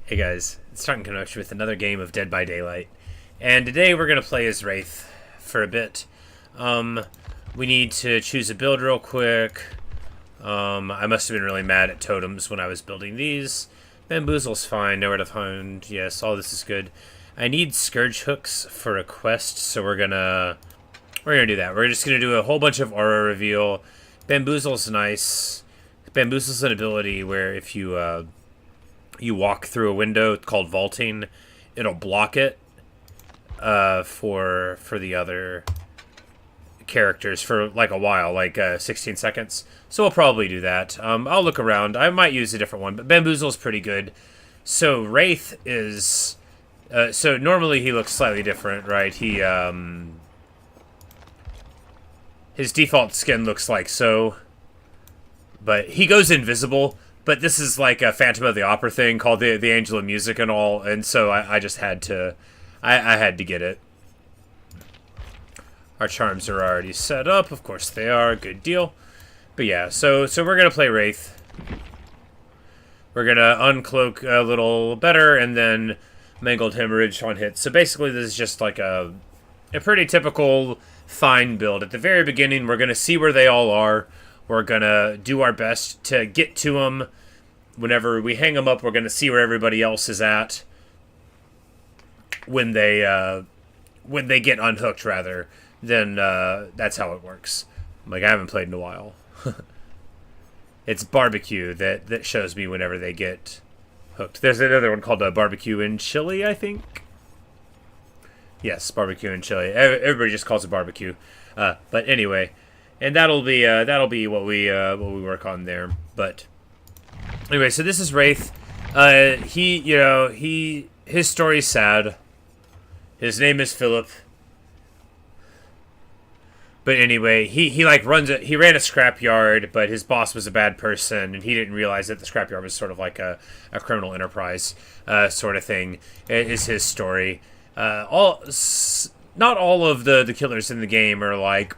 Hey guys, it's Talking Connection with another game of Dead by Daylight. And today we're going to play as Wraith for a bit. Um, we need to choose a build real quick. I must have been really mad at totems when I was building these. Bamboozle's fine, nowhere to find. Yes, all this is good. I need Scourge hooks for a quest, so we're gonna do that. We're just gonna do a whole bunch of aura reveal. Bamboozle's nice. Bamboozle's an ability where if you walk through a window called vaulting, it'll block it for the other characters for like a while, like 16 seconds. So we'll probably do that. I'll look around. I might use a different one, but Bamboozle's pretty good. So Wraith is... so normally he looks slightly different, right? He his default skin looks like so, but he goes invisible. But this is like a Phantom of the Opera thing called the Angel of Music and all, and so I just had to, I had to get it. Our charms are already set up, of course they are, good deal. But yeah, so we're gonna play Wraith. We're gonna uncloak a little better and then Mangled Hemorrhage on hit. So basically this is just like a pretty typical fine build. At the very beginning we're gonna see where they all are. We're going to do our best to get to them. Whenever we hang them up, we're going to see where everybody else is at when they get unhooked, rather. Then that's how it works. Like, I haven't played in a while. It's barbecue that shows me whenever they get hooked. There's another one called barbecue in Chile, I think. Yes, barbecue in Chile. Everybody just calls it barbecue. But anyway... And that'll be what we work on there. But anyway, so this is Wraith. His story's sad. His name is Philip. But anyway, he ran a scrapyard, but his boss was a bad person, and he didn't realize that the scrapyard was sort of like a criminal enterprise sort of thing. Is his story. Not all of the killers in the game are like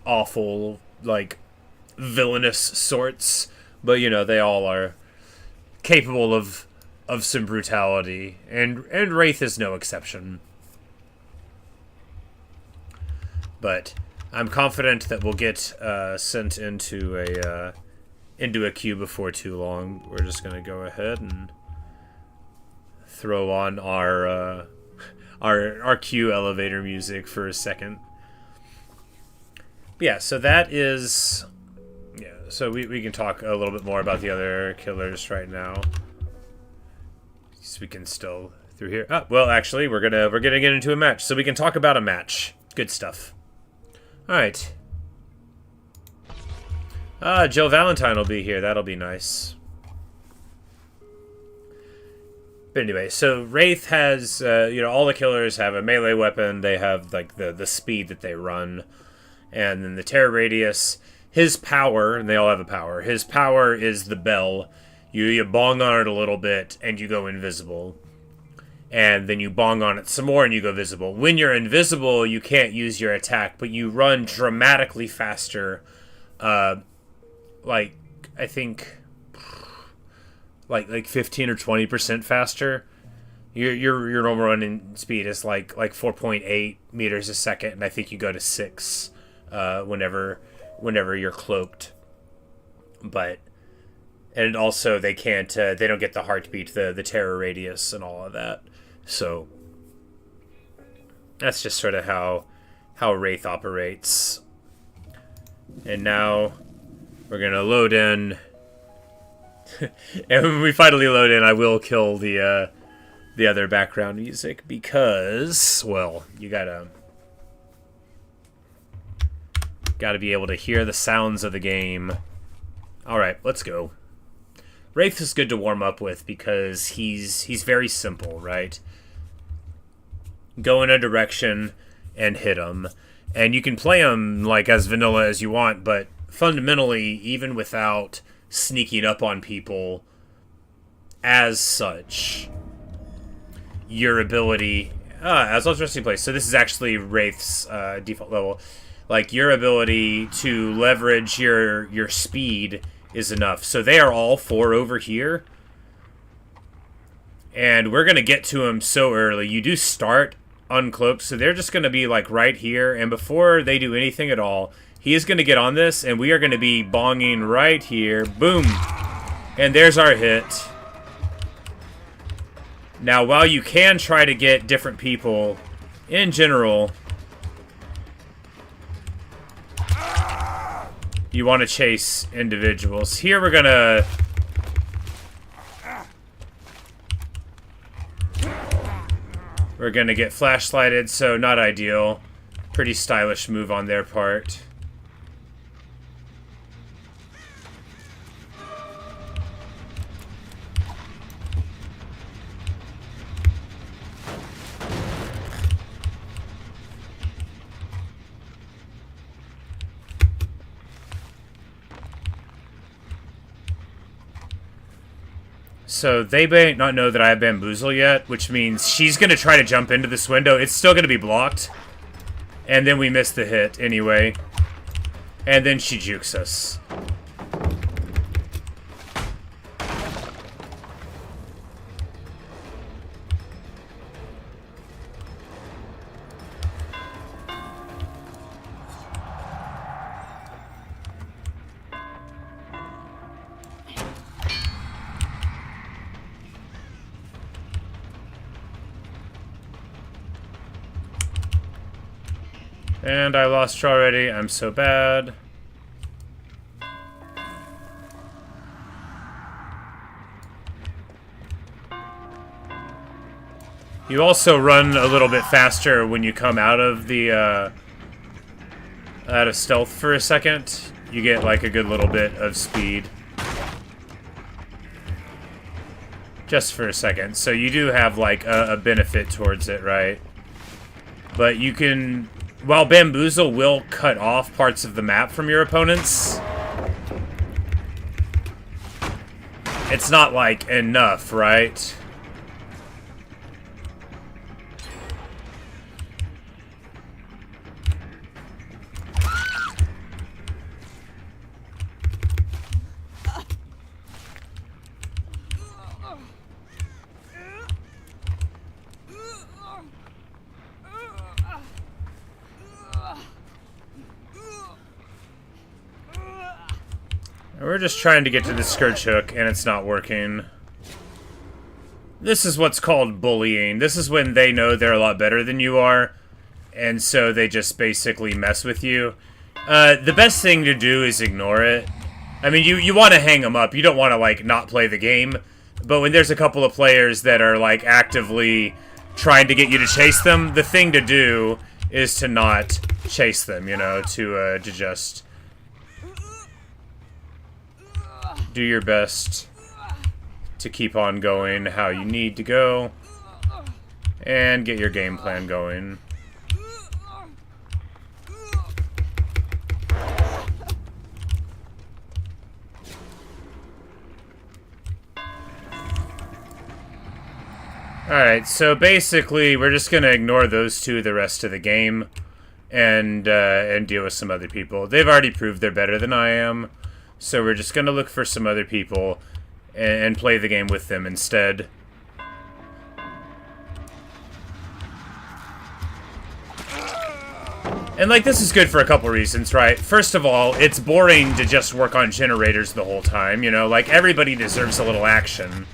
awful, like villainous sorts, but you know, they all are capable of some brutality, and Wraith is no exception. But I'm confident that we'll get sent into a queue before too long. We're just gonna go ahead and throw on our queue elevator music for a second. Yeah, so that is... Yeah, so we can talk a little bit more about the other killers right now. So we can still... Through here... Oh, well, actually, we're gonna get into a match. So we can talk about a match. Good stuff. Alright. Joe Valentine will be here. That'll be nice. But anyway, so Wraith has... all the killers have a melee weapon. They have, like, the speed that they run. And then the terror radius, his power, and they all have a power. His power is the bell. You bong on it a little bit, and you go invisible. And then you bong on it some more, and you go visible. When you're invisible, you can't use your attack, but you run dramatically faster. Like, I think, like 15 or 20% faster. Your normal running speed is like 4.8 meters a second, and I think you go to 6. Whenever you're cloaked, and also they can't they don't get the heartbeat, the terror radius, and all of that. So that's just sort of how Wraith operates. And now we're gonna load in, and when we finally load in, I will kill the other background music because, well, you gotta be able to hear the sounds of the game. Alright, let's go. Wraith is good to warm up with because he's very simple, right? Go in a direction and hit him. And you can play him like as vanilla as you want, but fundamentally, even without sneaking up on people as such, your ability... as well as resting place. So this is actually Wraith's default level. Like, your ability to leverage your speed is enough. So they are all 4 over here. And we're going to get to him so early. You do start uncloaked, so they're just going to be like right here. And before they do anything at all, he is going to get on this, and we are going to be bonging right here. Boom. And there's our hit. Now, while you can try to get different people, in general, you want to chase individuals. Here we're going to... We're going to get flashlighted, so not ideal. Pretty stylish move on their part. So they may not know that I have bamboozle yet, which means she's going to try to jump into this window. It's still going to be blocked. And then we miss the hit anyway. And then she jukes us. And I lost her already. I'm so bad. You also run a little bit faster when you come out of the out of stealth for a second. You get like a good little bit of speed. Just for a second. So you do have like a benefit towards it, right? But you can... While Bamboozle will cut off parts of the map from your opponents, it's not, like, enough, right? We're just trying to get to the Scourge Hook, and it's not working. This is what's called bullying. This is when they know they're a lot better than you are, and so they just basically mess with you. The best thing to do is ignore it. I mean, you want to hang them up. You don't want to, like, not play the game. But when there's a couple of players that are, like, actively trying to get you to chase them, the thing to do is to not chase them, you know, to just... do your best to keep on going how you need to go and get your game plan going. Alright, so basically we're just going to ignore those two the rest of the game and deal with some other people. They've already proved they're better than I am. So we're just going to look for some other people and play the game with them instead. And, like, this is good for a couple reasons, right? First of all, it's boring to just work on generators the whole time, you know? Like, everybody deserves a little action.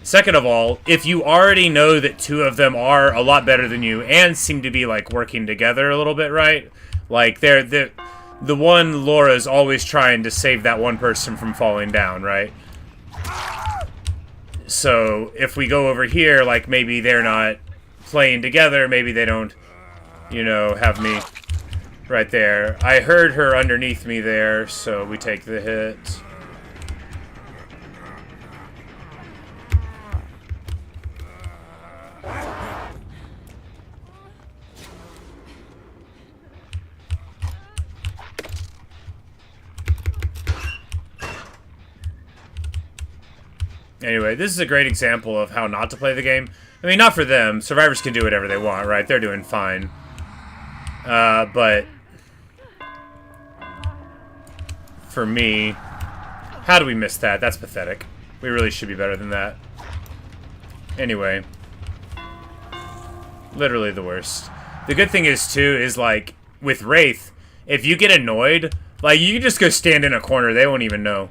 Second of all, if you already know that two of them are a lot better than you and seem to be, like, working together a little bit, right? Like, the one Laura's always trying to save that one person from falling down, right? So, if we go over here, like, maybe they're not playing together, maybe they don't, you know, have me right there. I heard her underneath me there, so we take the hit. Anyway, this is a great example of how not to play the game. I mean, not for them. Survivors can do whatever they want, right? They're doing fine. But for me, how do we miss that? That's pathetic. We really should be better than that. Anyway. Literally the worst. The good thing is, too, is, like, with Wraith, if you get annoyed, like, you can just go stand in a corner. They won't even know.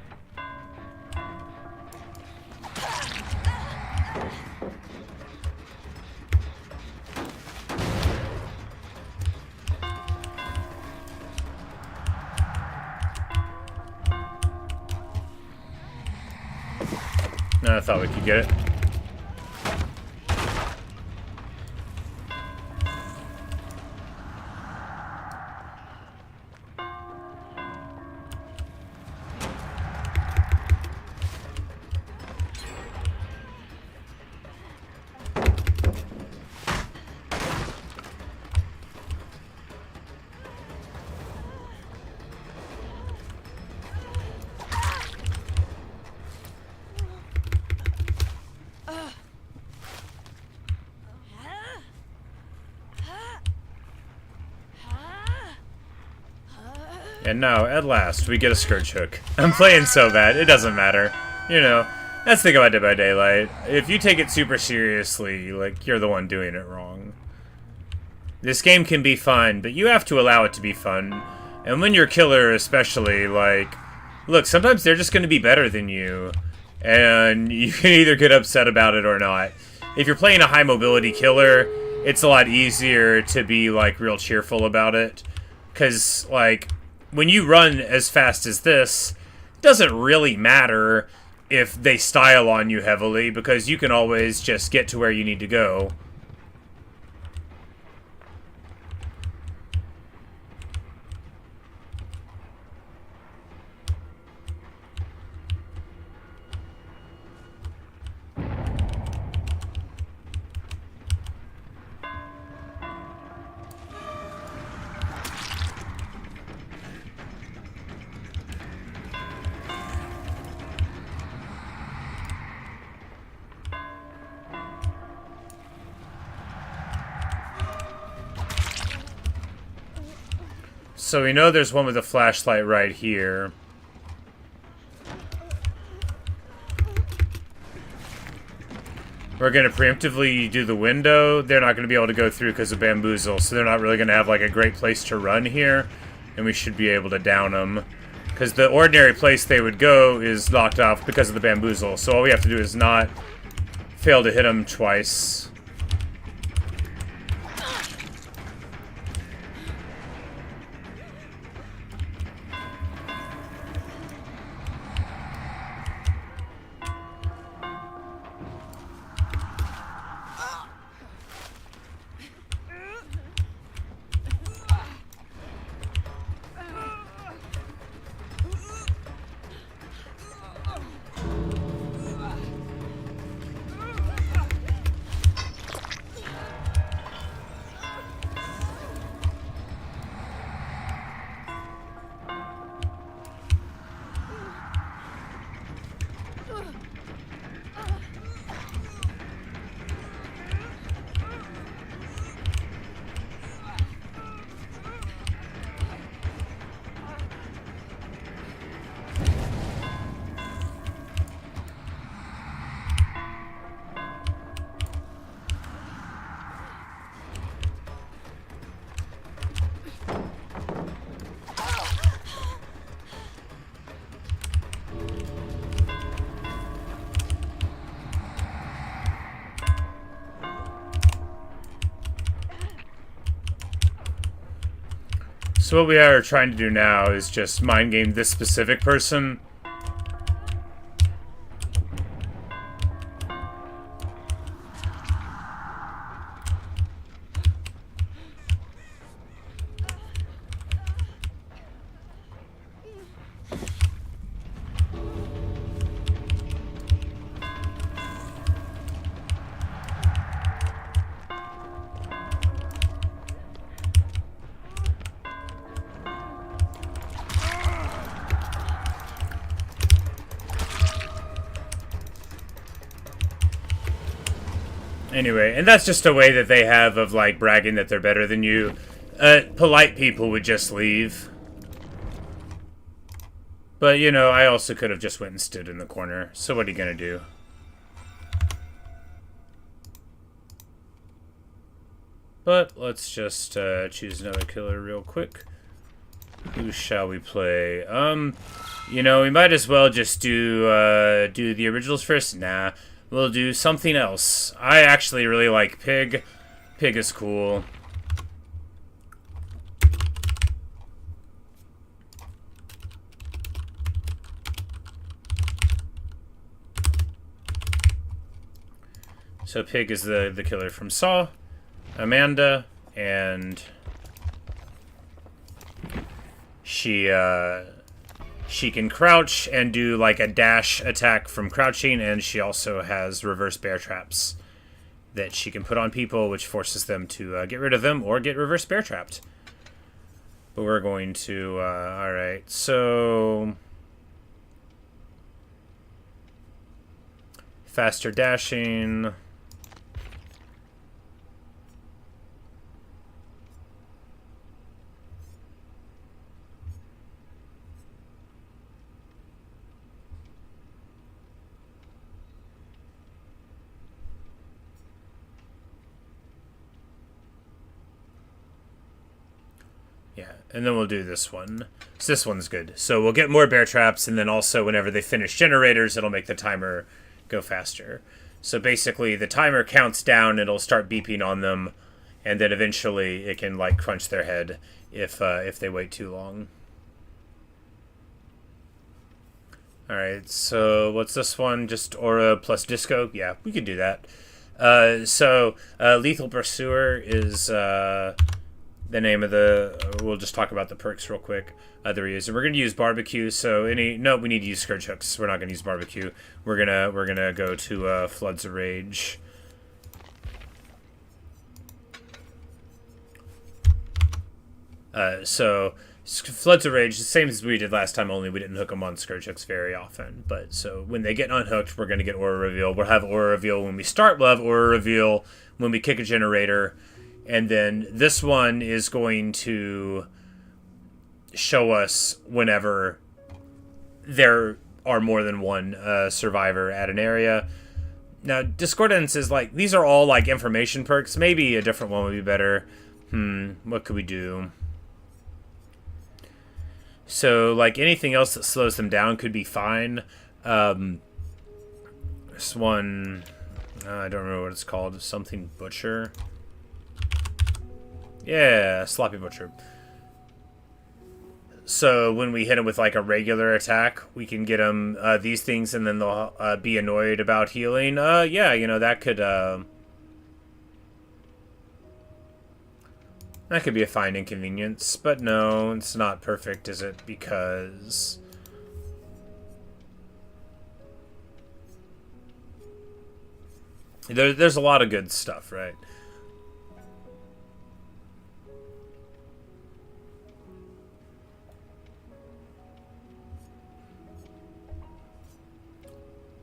No, I thought we could get it. And now, at last, we get a Scourge Hook. I'm playing so bad, it doesn't matter. You know, that's the thing about Dead by Daylight. If you take it super seriously, like, you're the one doing it wrong. This game can be fun, but you have to allow it to be fun. And when you're killer, especially, like, look, sometimes they're just going to be better than you. And you can either get upset about it or not. If you're playing a high mobility killer, it's a lot easier to be, like, real cheerful about it. Because, like, when you run as fast as this, it doesn't really matter if they style on you heavily, because you can always just get to where you need to go. So we know there's one with a flashlight right here. We're going to preemptively do the window. They're not going to be able to go through because of bamboozle, so they're not really going to have like a great place to run here. And we should be able to down them. Because the ordinary place they would go is locked off because of the bamboozle. So all we have to do is not fail to hit them twice. So what we are trying to do now is just mind game this specific person. Anyway, and that's just a way that they have of, like, bragging that they're better than you. Polite people would just leave. But, you know, I also could have just went and stood in the corner. So what are you gonna do? But let's just choose another killer real quick. Who shall we play? You know, we might as well just do the originals first. Nah, we'll do something else. I actually really like Pig. Pig is cool. So Pig is the killer from Saw. Amanda, and she can crouch and do like a dash attack from crouching, and she also has reverse bear traps that she can put on people, which forces them to get rid of them or get reverse bear trapped. But we're going to all right, so faster dashing. Yeah, and then we'll do this one. So this one's good. So we'll get more bear traps, and then also whenever they finish generators, it'll make the timer go faster. So basically, the timer counts down, it'll start beeping on them, and then eventually it can like crunch their head if they wait too long. Alright, so what's this one? Just Aura plus Disco? Yeah, we could do that. Lethal Pursuer is the name of the... we'll just talk about the perks real quick. That we use. And we're going to use Barbecue, so no, we need to use Scourge Hooks. We're not going to use Barbecue. We're gonna go to Floods of Rage. Floods of Rage, the same as we did last time, only we didn't hook them on Scourge Hooks very often. But so when they get unhooked, we're going to get Aura Reveal. We'll have Aura Reveal when we start. We'll have Aura Reveal when we kick a generator. And then this one is going to show us whenever there are more than one survivor at an area. Now, Discordance is like, these are all like information perks. Maybe a different one would be better. What could we do? So, like, anything else that slows them down could be fine. This one, I don't remember what it's called. Something Butcher. Yeah, Sloppy Butcher. So when we hit them with like a regular attack, we can get them these things, and then they'll be annoyed about healing. Yeah, you know, that could be a fine inconvenience. But no, it's not perfect, is it? Because there's a lot of good stuff, right?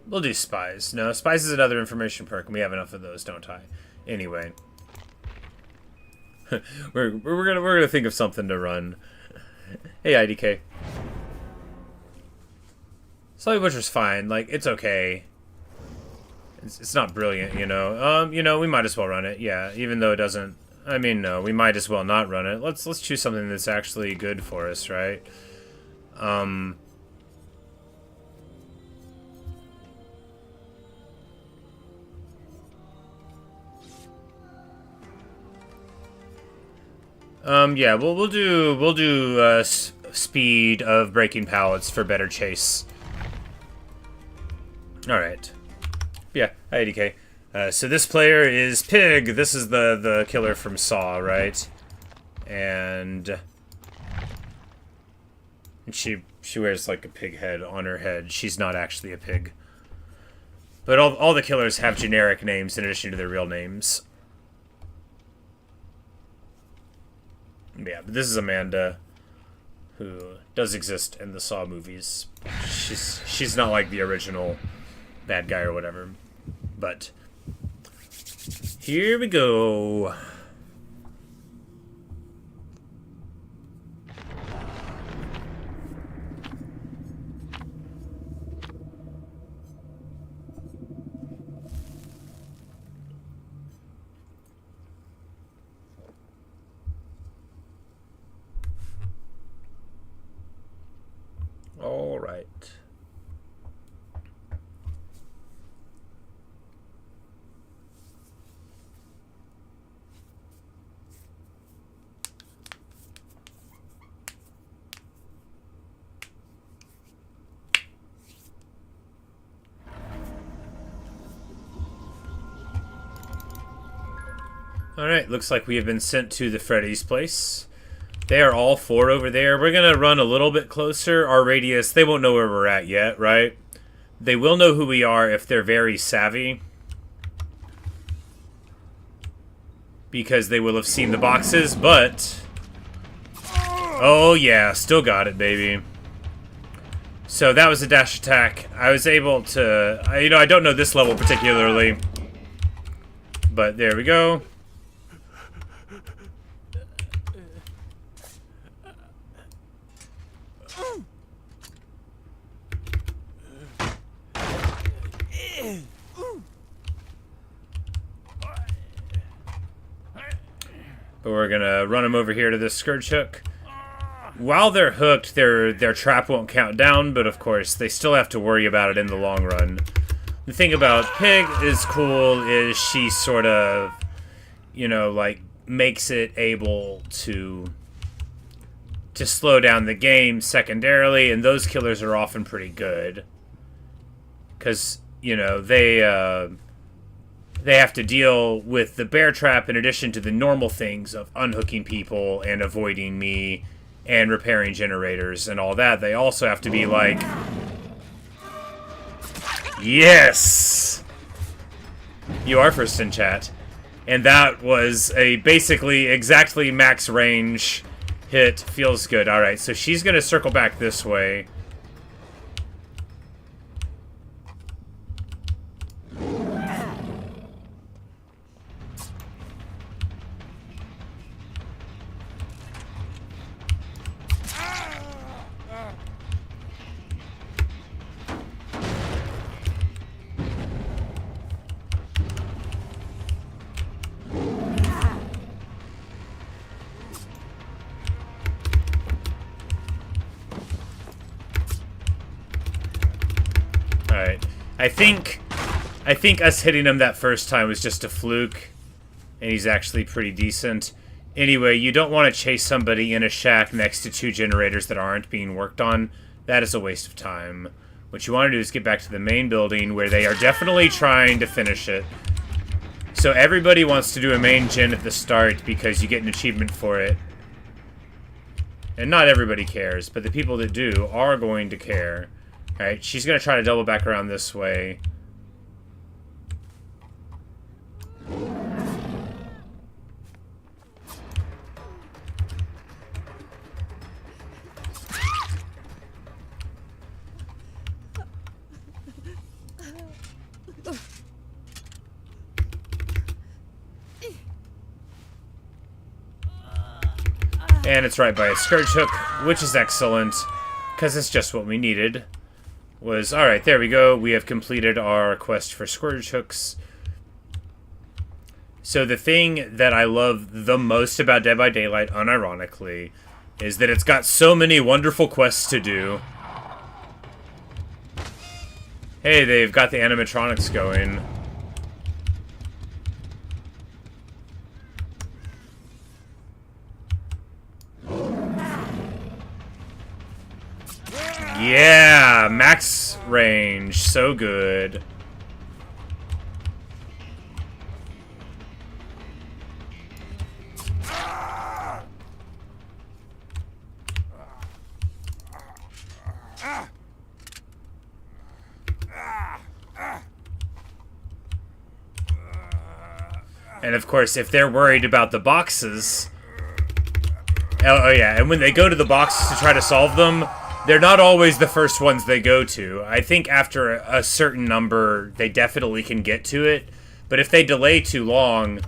We'll do Spies. No, Spies is another information perk, and we have enough of those, don't I? Anyway. we're gonna think of something to run. Hey, IDK. Sloppy Butcher's fine. Like, it's okay. It's not brilliant, you know. We might as well run it. Yeah, even though it doesn't... I mean, no, we might as well not run it. Let's choose something that's actually good for us, right? Yeah, we'll do speed of breaking pallets for better chase. Alright. Yeah, hi ADK. So this player is Pig. This is the killer from Saw, right? And she wears like a pig head on her head. She's not actually a pig. But all the killers have generic names in addition to their real names. Yeah, but this is Amanda, who does exist in the Saw movies. She's not like the original bad guy or whatever. But here we go. right. Alright, looks like we have been sent to the Freddy's place. They are all 4 over there. We're going to run a little bit closer. Our radius, they won't know where we're at yet, right? They will know who we are if they're very savvy. Because they will have seen the boxes, but... Oh yeah, still got it, baby. So that was a dash attack. I was able to... I don't know this level particularly. But there we go. But we're gonna run them over here to this Scourge Hook. While they're hooked, their trap won't count down, but of course, they still have to worry about it in the long run. The thing about Pig is cool is she sort of, like, makes it able to slow down the game secondarily, and those killers are often pretty good. Because, they have to deal with the bear trap in addition to the normal things of unhooking people and avoiding me and repairing generators and all that. They also have to be like, yes! You are first in chat. And that was a basically exactly max range hit. Feels good. Alright, so she's going to circle back this way. I think us hitting him that first time was just a fluke, and he's actually pretty decent. Anyway, you don't want to chase somebody in a shack next to 2 generators that aren't being worked on. That is a waste of time. What you want to do is get back to the main building where they are definitely trying to finish it. So everybody wants to do a main gen at the start because you get an achievement for it. And not everybody cares, but the people that do are going to care. Alright, she's going to try to double back around this way. And it's right by a Scourge Hook, which is excellent, because it's just what we needed. Alright, there we go. We have completed our quest for Scourge Hooks. So the thing that I love the most about Dead by Daylight, unironically, is that it's got so many wonderful quests to do. Hey, they've got the animatronics going. Yeah, max range, so good. And of course, if they're worried about the boxes... Oh yeah, and when they go to the boxes to try to solve them, they're not always the first ones they go to. I think after a certain number, they definitely can get to it. But if they delay too long,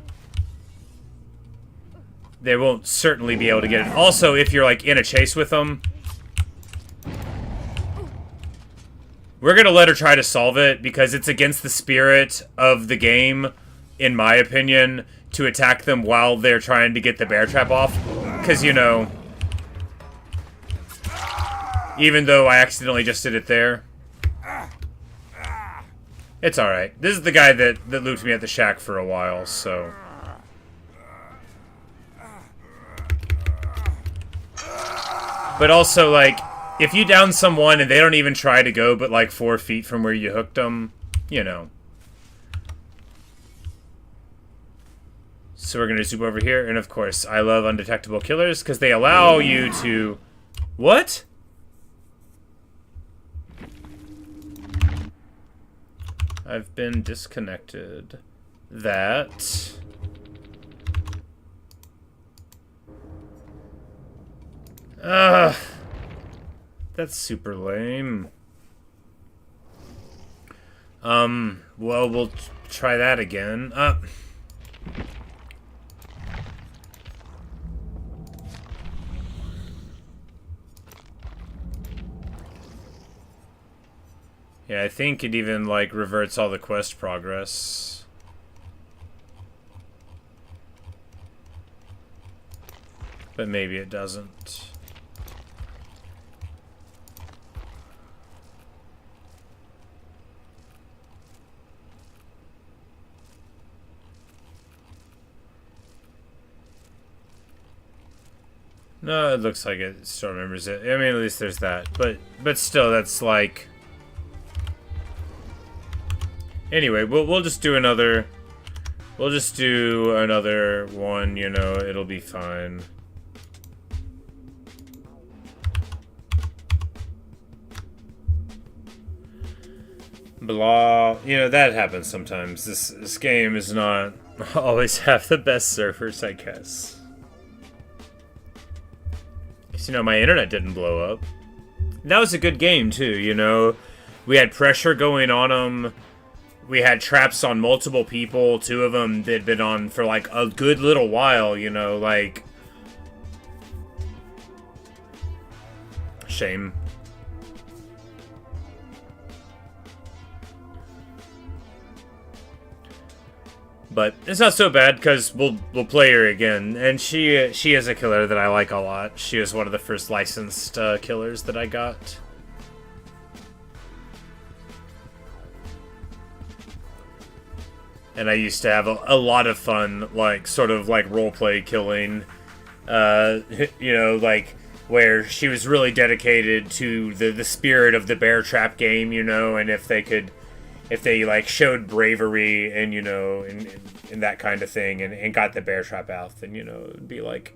they won't certainly be able to get it. Also, if you're like in a chase with them, we're going to let her try to solve it because it's against the spirit of the game, in my opinion, to attack them while they're trying to get the bear trap off. Because, Even though I accidentally just did it there. It's alright. This is the guy that looped me at the shack for a while, so... But also, like, if you down someone and they don't even try to go but, like, 4 feet from where you hooked them, you know. So we're going to zoom over here, and of course, I love undetectable killers, because they allow you to... What? I've been disconnected. That... Ugh. That's super lame. Well, we'll try that again. Yeah, I think it even, like, reverts all the quest progress. But maybe it doesn't. No, it looks like it still remembers it. I mean, at least there's that. But still, that's like... Anyway, we'll just do another... We'll just do another one, you know, it'll be fine. Blah. You know, that happens sometimes. This game is not always have the best servers, I guess. You know, my internet didn't blow up. That was a good game, too, you know? We had pressure going on them. We had traps on multiple people. 2 of them that had been on for, like, a good little while, you know? Like... Shame. But it's not so bad, because we'll play her again. And she is a killer that I like a lot. She was one of the first licensed killers that I got. And I used to have a lot of fun, like, sort of like roleplay killing. You know, like, where she was really dedicated to the spirit of the bear trap game, you know, and if they like showed bravery and, you know, and that kind of thing and got the bear trap out, then, you know, it would be like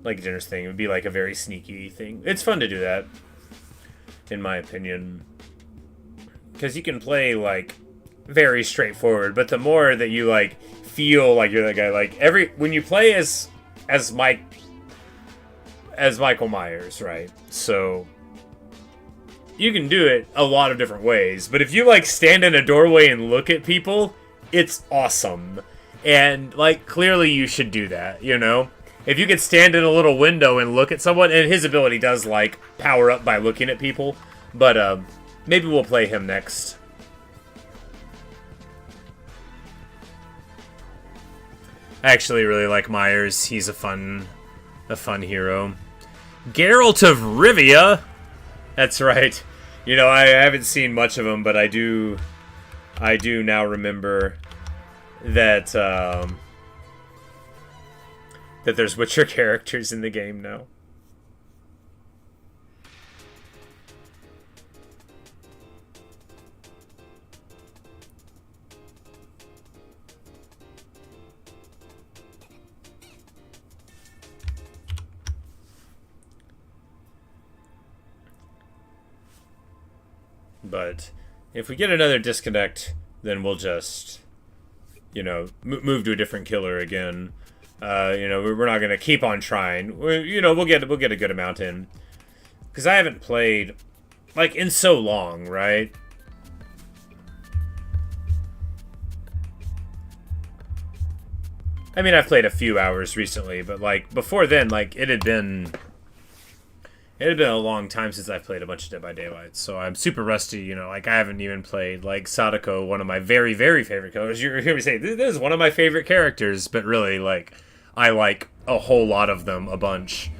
Jenner's thing. It would be like a very sneaky thing. It's fun to do that, in my opinion. Because you can play, like, very straightforward, but the more that you, like, feel like you're that guy, like, when you play as Michael Myers, right? So... You can do it a lot of different ways, but if you, like, stand in a doorway and look at people, it's awesome. And, like, clearly you should do that, you know? If you could stand in a little window and look at someone, and his ability does, like, power up by looking at people, but, maybe we'll play him next. I actually really like Myers. He's a fun hero. Geralt of Rivia! That's right. You know, I haven't seen much of him, but I do now remember that that there's Witcher characters in the game now. But if we get another disconnect, then we'll just, you know, move to a different killer again. You know, we're not gonna keep on trying. You know, we'll get a good amount in, because I haven't played, like, in so long, right? I mean, I've played a few hours recently, but, like, before then, like, it had been a long time since I've played a bunch of Dead by Daylight, so I'm super rusty, you know, like, I haven't even played, like, Sadako, one of my very, very favorite killers. You hear me say, this is one of my favorite characters, but really, like, I like a whole lot of them a bunch.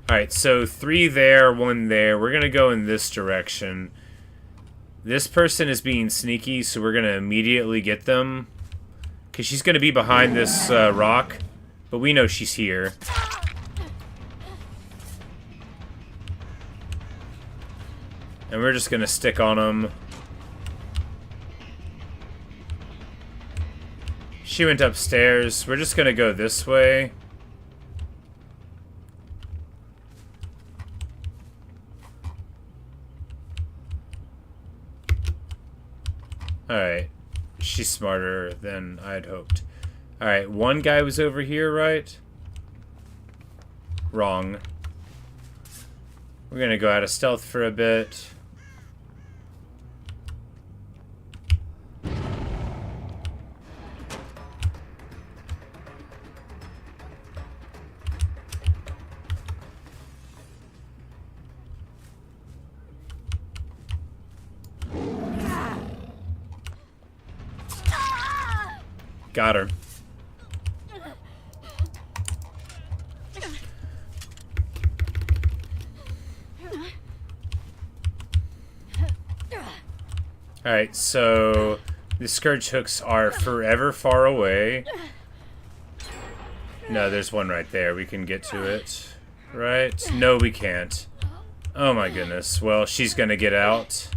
Alright, so 3 there, 1 there. We're going to go in this direction. This person is being sneaky, so we're going to immediately get them. Because she's going to be behind this rock. But we know she's here. And we're just going to stick on them. She went upstairs. We're just going to go this way. Alright. She's smarter than I'd hoped. Alright, one guy was over here, right? Wrong. We're gonna go out of stealth for a bit. Got her. Alright, so the scourge hooks are forever far away. No, there's one right there. We can get to it. Right? No, we can't. Oh my goodness. Well, she's gonna get out.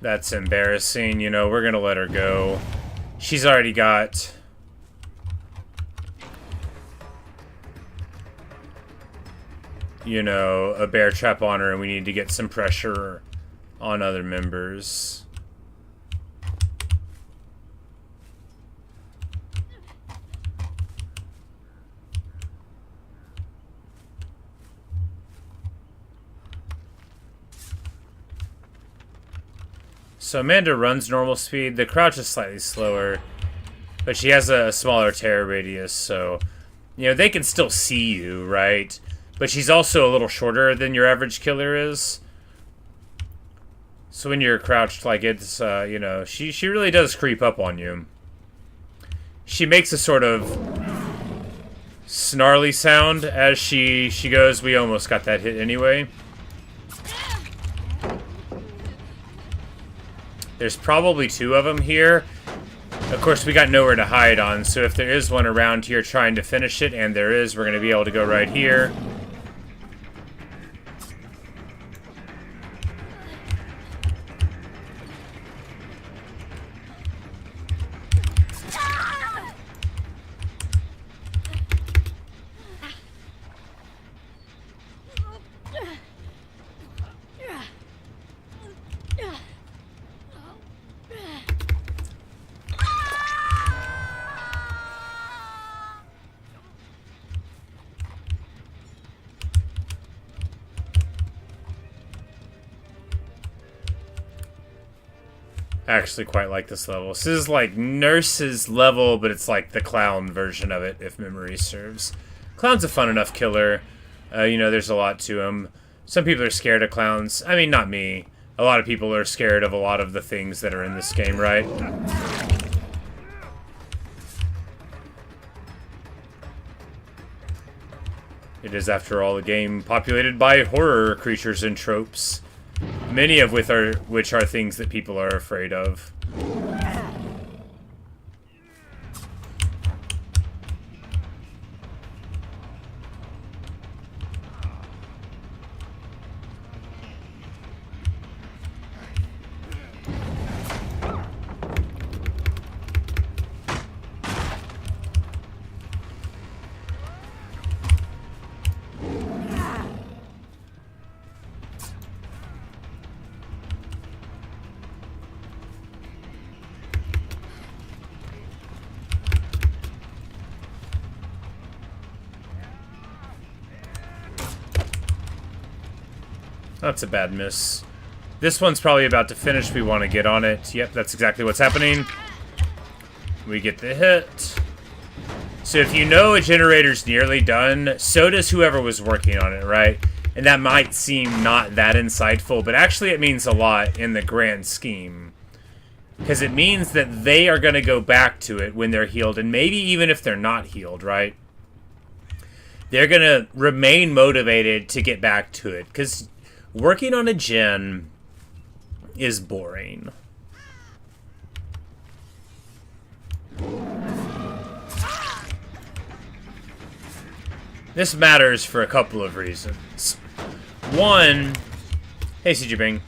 That's embarrassing. You know, we're gonna let her go. She's already got... you know, a bear trap on her, and we need to get some pressure on other members. So Amanda runs normal speed. The crouch is slightly slower, but she has a smaller terror radius, so, you know, they can still see you, right? But she's also a little shorter than your average killer is. So when you're crouched, like, it's, you know, she really does creep up on you. She makes a sort of snarly sound as she goes. We almost got that hit anyway. There's probably 2 of them here. Of course, we got nowhere to hide on, so if there is one around here trying to finish it, and there is, we're going to be able to go right here. I actually quite like this level. This is like Nurse's level, but it's like the clown version of it, if memory serves. Clown's a fun enough killer. You know, there's a lot to him. Some people are scared of clowns. I mean, not me. A lot of people are scared of a lot of the things that are in this game, right? It is, after all, a game populated by horror creatures and tropes. Many of which are things that people are afraid of. That's a bad miss. This one's probably about to finish. We want to get on it. Yep, that's exactly what's happening. We get the hit. So if you know a generator's nearly done, so does whoever was working on it, right? And that might seem not that insightful, but actually it means a lot in the grand scheme. Because it means that they are going to go back to it when they're healed, and maybe even if they're not healed, right? They're going to remain motivated to get back to it. Because working on a gen is boring. This matters for a couple of reasons. One, hey CJ Bing,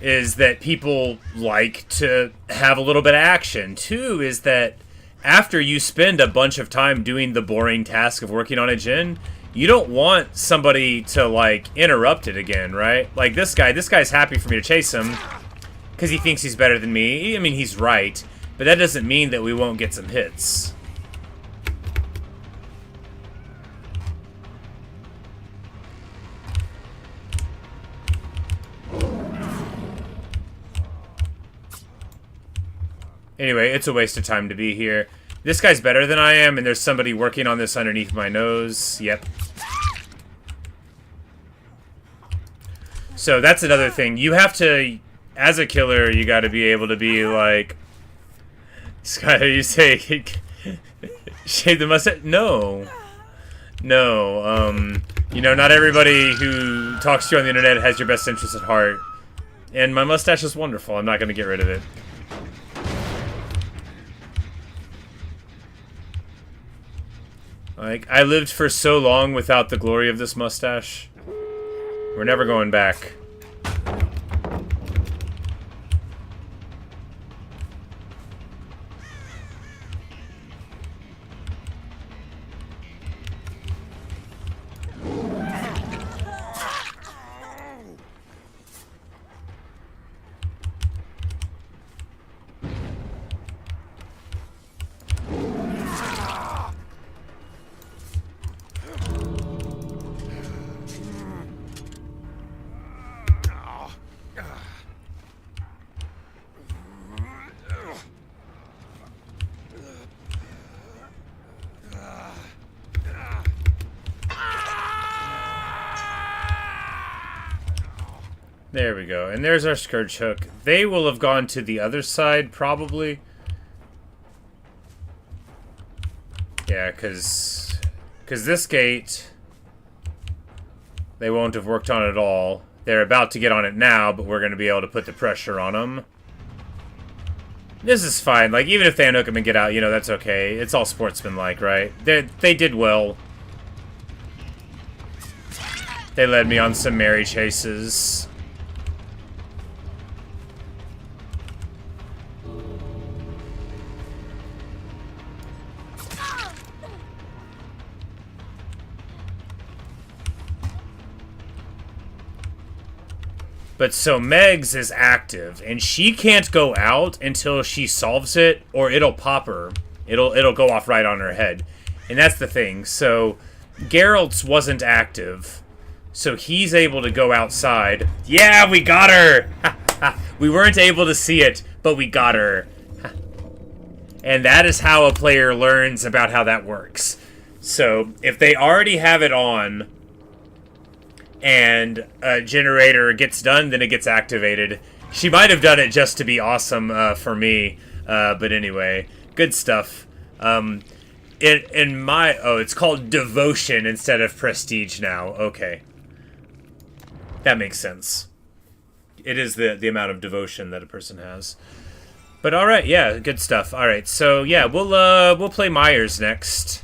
is that people like to have a little bit of action. Two is that after you spend a bunch of time doing the boring task of working on a gen, you don't want somebody to, like, interrupt it again, right? Like, this guy's happy for me to chase him because he thinks he's better than me. I mean, he's right, but that doesn't mean that we won't get some hits. Anyway, it's a waste of time to be here. This guy's better than I am, and there's somebody working on this underneath my nose. Yep. So that's another thing. You have to, as a killer, you got to be able to be like... Scott, you say... shave the mustache? No. No. You know, not everybody who talks to you on the internet has your best interests at heart. And my mustache is wonderful. I'm not going to get rid of it. Like, I lived for so long without the glory of this mustache. We're never going back. There we go. And there's our Scourge Hook. They will have gone to the other side, probably. Yeah, because this gate, they won't have worked on at all. They're about to get on it now, but we're going to be able to put the pressure on them. This is fine. Like, even if they unhook them and get out, you know, that's okay. It's all sportsmanlike, right? They did well. They led me on some merry chases. But so Megs is active, and she can't go out until she solves it, or it'll pop her. It'll go off right on her head. And that's the thing. So Geralt's wasn't active, so he's able to go outside. Yeah, we got her! We weren't able to see it, but we got her. And that is how a player learns about how that works. So if they already have it on, and a generator gets done, then it gets activated. She might have done it just to be awesome for me, but anyway, good stuff. It's called Devotion instead of Prestige now. Okay, that makes sense. It is the amount of devotion that a person has. But all right, yeah, good stuff. All right, so yeah, we'll play Myers next.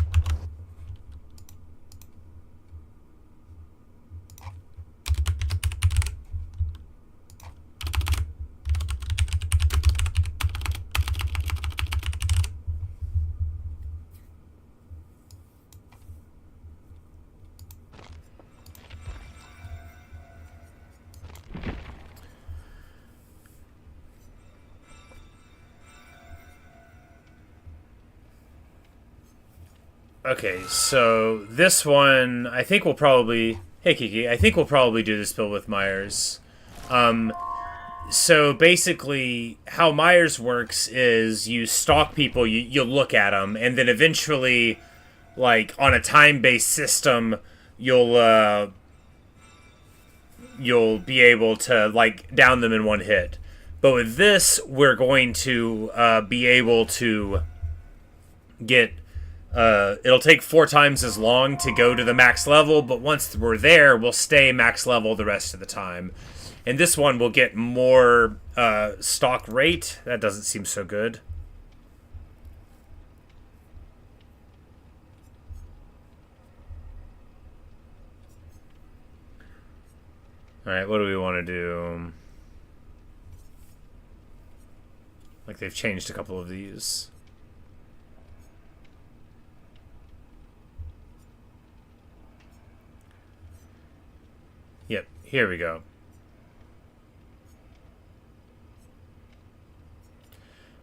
Okay, so this one, I think we'll probably... Hey, Kiki, I think we'll probably do this build with Myers. So basically, how Myers works is you stalk people, you look at them, and then eventually, like, on a time-based system, you'll be able to, like, down them in one hit. But with this, we're going to be able to get... it'll take 4 times as long to go to the max level, but once we're there, we'll stay max level the rest of the time. And this one will get more stock rate. That doesn't seem so good. Alright, what do we want to do? Like they've changed a couple of these. Yep, here we go.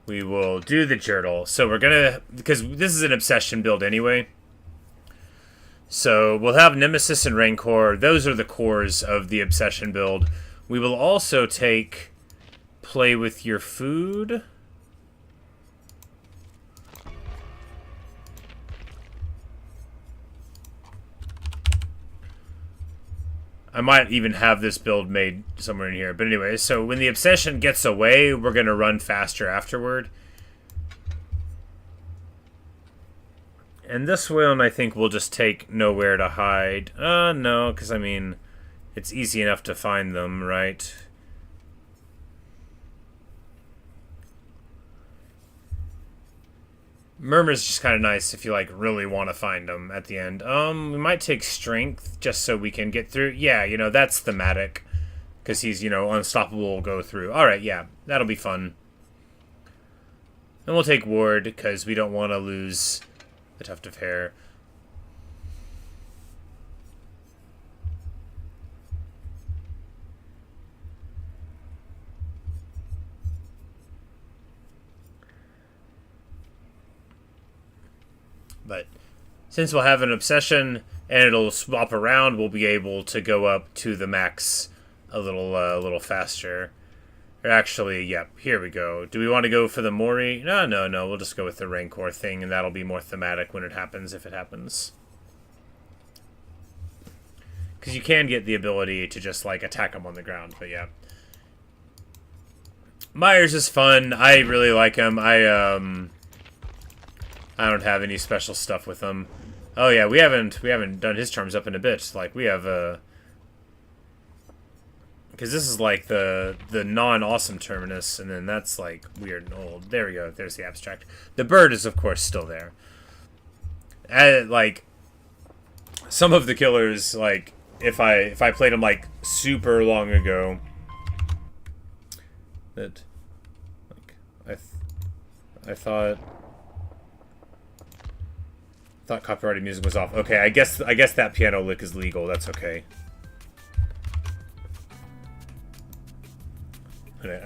We will do the journal. So we're gonna, because this is an obsession build anyway. So we'll have Nemesis and Rancor. Those are the cores of the obsession build. We will also take play with your food. I might even have this build made somewhere in here. But anyway, so when the obsession gets away, we're going to run faster afterward. And this one, I think, we'll just take nowhere to hide. No, because, I mean, it's easy enough to find them, right? Murmur's just kind of nice if you, like, really want to find them at the end. We might take Strength just so we can get through. Yeah, you know, that's thematic. Because he's, you know, unstoppable, go through. Alright, yeah, that'll be fun. And we'll take Ward, because we don't want to lose the tuft of hair. But since we'll have an obsession and it'll swap around, we'll be able to go up to the max a little faster. Or actually, yep, here we go. Do we want to go for the Mori? No. We'll just go with the Rancor thing, and that'll be more thematic when it happens, if it happens. Because you can get the ability to just, like, attack them on the ground, but yeah. Myers is fun. I really like him. I don't have any special stuff with him. Oh yeah, we haven't done his charms up in a bit. Like we have because this is like the non-awesome terminus, and then that's like weird and old. There we go. There's the abstract. The bird is of course still there. Like some of the killers, like if I played them like super long ago, that like I thought copyrighted music was off. Okay, I guess that piano lick is legal. That's okay.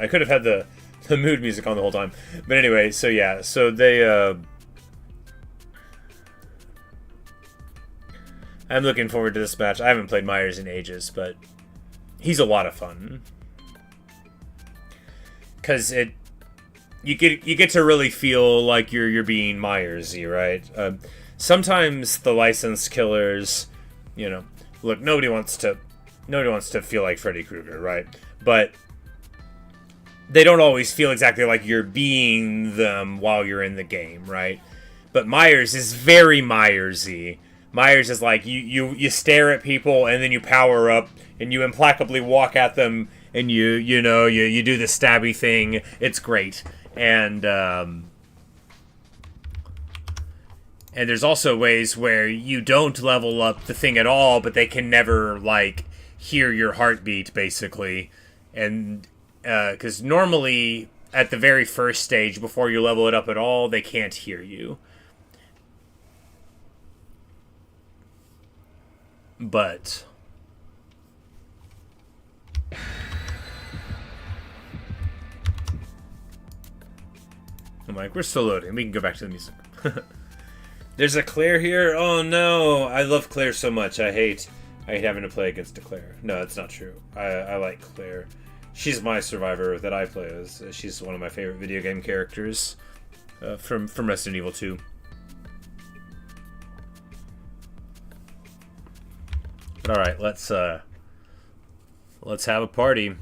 I could have had the mood music on the whole time. But anyway, so yeah, so they I'm looking forward to this match. I haven't played Myers in ages, but he's a lot of fun. Cuz you get to really feel like you're being Myers-y, right? Sometimes the licensed killers, you know, look, nobody wants to feel like Freddy Krueger, right? But they don't always feel exactly like you're being them while you're in the game, right? But Myers is very Myers-y. Myers is like you stare at people and then you power up and you implacably walk at them and you do the stabby thing. It's great. And there's also ways where you don't level up the thing at all, but they can never, like, hear your heartbeat, basically. And, because normally, at the very first stage, before you level it up at all, they can't hear you. But I'm like, we're still loading. We can go back to the music. There's a Claire here? Oh no! I love Claire so much. I hate having to play against a Claire. No, that's not true. I like Claire. She's my survivor that I play as. She's one of my favorite video game characters from Resident Evil 2. But alright, let's have a party.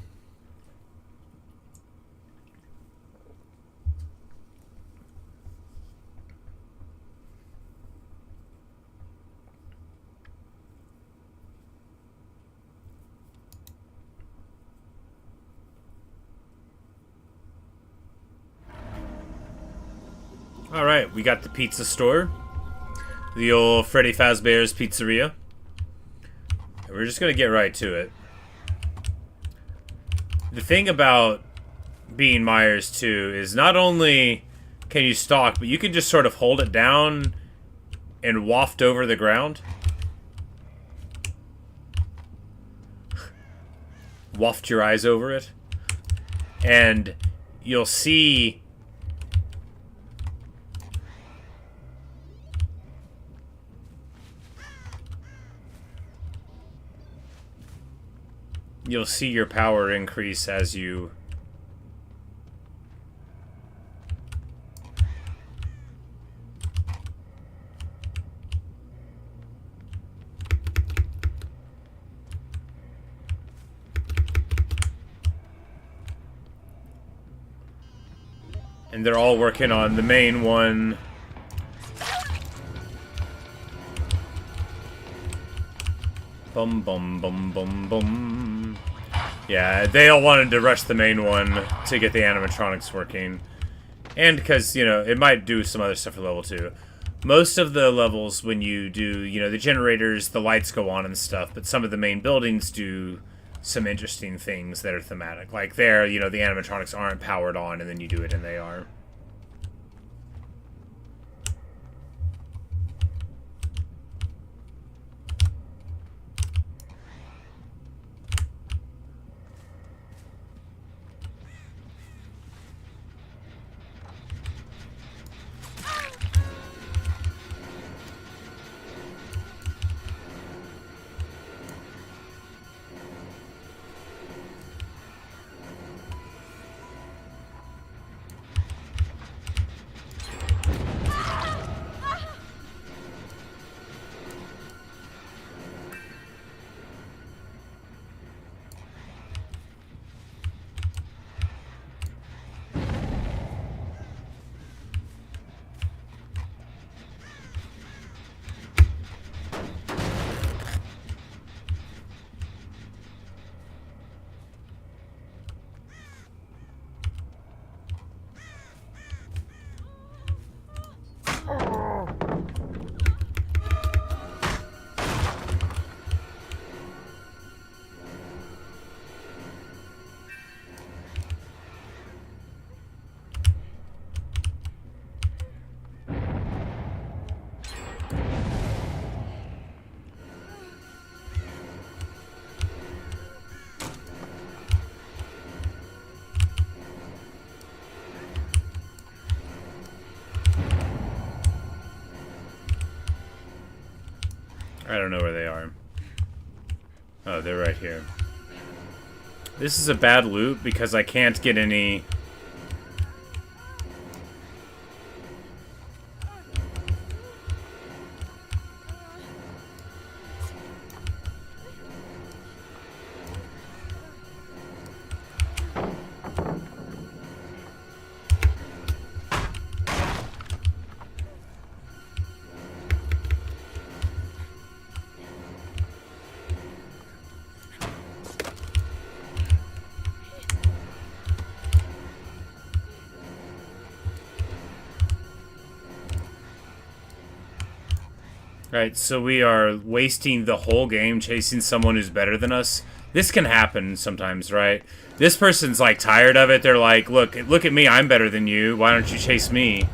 Alright, we got the pizza store. The old Freddy Fazbear's Pizzeria. We're just gonna get right to it. The thing about being Myers, too, is not only can you stalk, but you can just sort of hold it down and waft over the ground. Waft your eyes over it. And you'll see... You'll see your power increase as you... And they're all working on the main one. Bum bum bum bum bum. Yeah, they all wanted to rush the main one to get the animatronics working. And because, you know, it might do some other stuff for level 2. Most of the levels, when you do, you know, the generators, the lights go on and stuff, but some of the main buildings do some interesting things that are thematic. Like there, you know, the animatronics aren't powered on, and then you do it and they are. I don't know where they are. Oh, they're right here. This is a bad loot because I can't get any... Right, so we are wasting the whole game chasing someone who's better than us. This can happen sometimes, right? This person's, like, tired of it. They're like, look at me, I'm better than you. Why don't you chase me?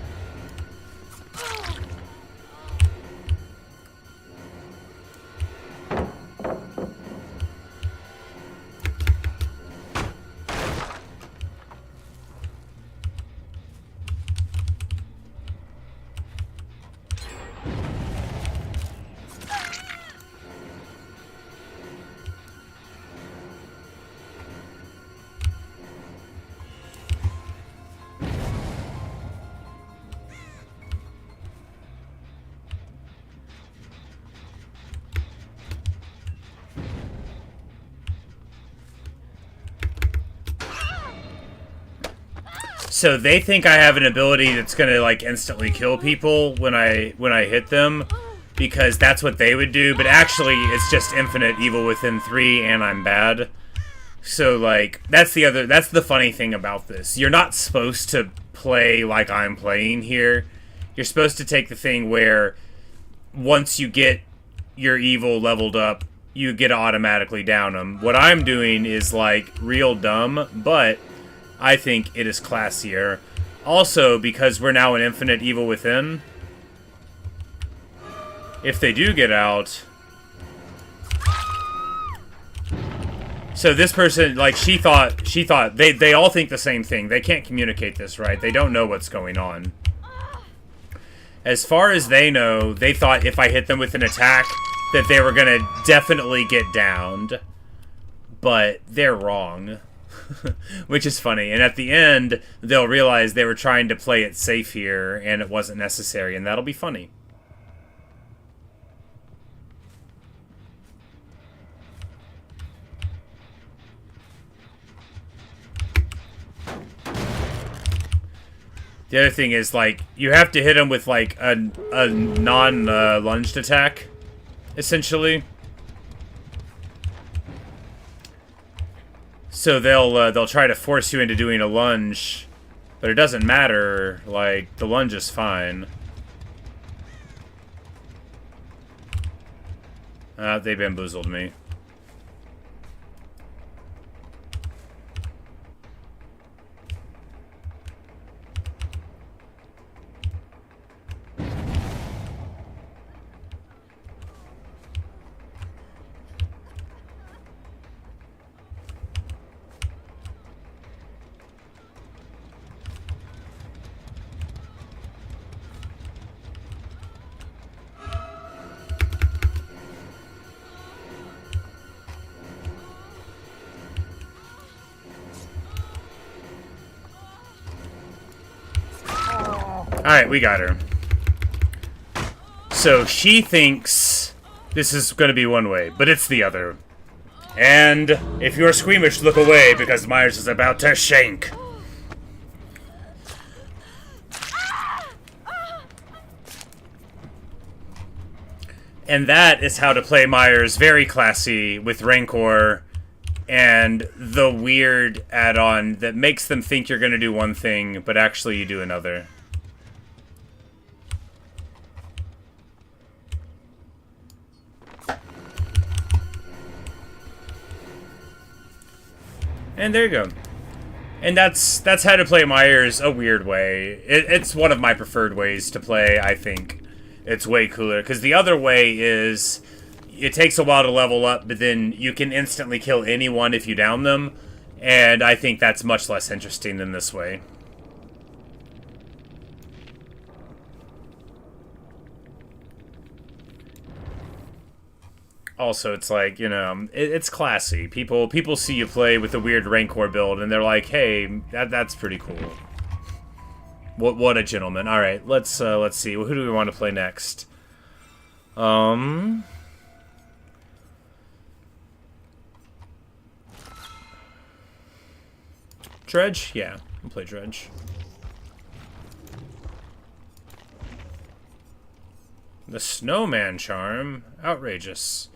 So they think I have an ability that's gonna like instantly kill people when I hit them, because that's what they would do. But actually, it's just infinite evil within 3, and I'm bad. So like that's the funny thing about this. You're not supposed to play like I'm playing here. You're supposed to take the thing where once you get your evil leveled up, you get to automatically down them. What I'm doing is like real dumb, but I think it is classier. Also, because we're now an infinite evil within, if they do get out... So this person, like, she thought, they all think the same thing. They can't communicate this, right? They don't know what's going on. As far as they know, they thought if I hit them with an attack, that they were gonna definitely get downed. But they're wrong. Which is funny. And at the end, they'll realize they were trying to play it safe here, and it wasn't necessary, and that'll be funny. The other thing is, like, you have to hit them with, like, a non-lunged attack, essentially. So they'll try to force you into doing a lunge, but it doesn't matter. Like, the lunge is fine. They bamboozled me. Alright, we got her. So she thinks this is going to be one way, but it's the other. And if you're squeamish, look away, because Myers is about to shank. And that is how to play Myers very classy with Rancor and the weird add-on that makes them think you're going to do one thing, but actually you do another. And there you go. And that's how to play Myers a weird way. It's one of my preferred ways to play, I think. It's way cooler. Because the other way is, it takes a while to level up, but then you can instantly kill anyone if you down them. And I think that's much less interesting than this way. Also, it's like, you know, it's classy. People see you play with a weird Rancor build, and they're like, hey, that's pretty cool. What a gentleman. All right, let's see. Who do we want to play next? Dredge? Yeah, we'll play Dredge. The Snowman charm? Outrageous.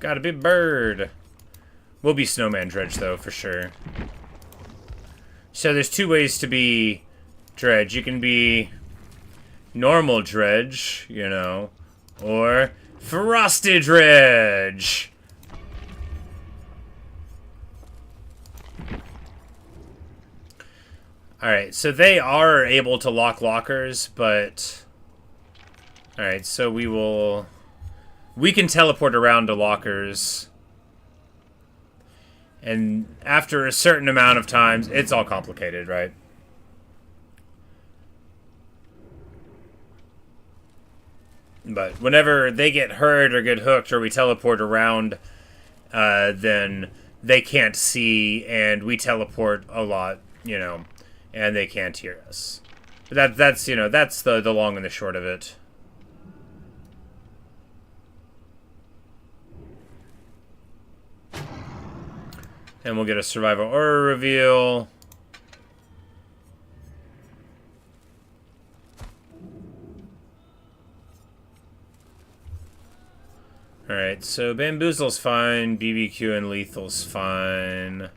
Got a big bird. We'll be Snowman Dredge, though, for sure. So there's two ways to be Dredge. You can be normal Dredge, you know, or Frosty Dredge. Alright, so they are able to lock lockers, but... Alright, so we can teleport around to lockers. And after a certain amount of times, it's all complicated, right? But whenever they get hurt or get hooked or we teleport around, then they can't see and we teleport a lot, you know, and they can't hear us. But that's, you know, that's the long and the short of it. And we'll get a survival aura reveal. Alright, so Bamboozle's fine, BBQ and Lethal's fine.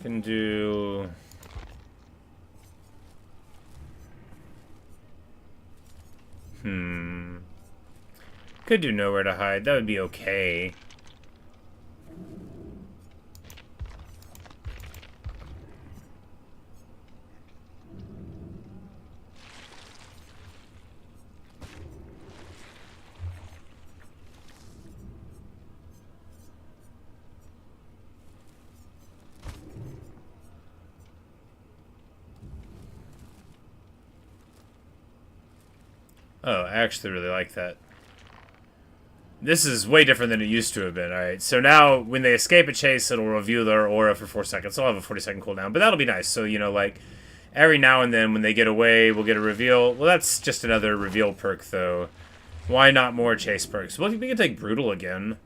Can do... Could do nowhere to hide. That would be okay. Oh, I actually really like that. This is way different than it used to have been. Alright, so now when they escape a chase, it'll reveal their aura for 4 seconds. I'll have a 40-second cooldown, but that'll be nice. So, you know, like, every now and then when they get away, we'll get a reveal. Well, that's just another reveal perk, though. Why not more chase perks? Well, we can take Brutal again.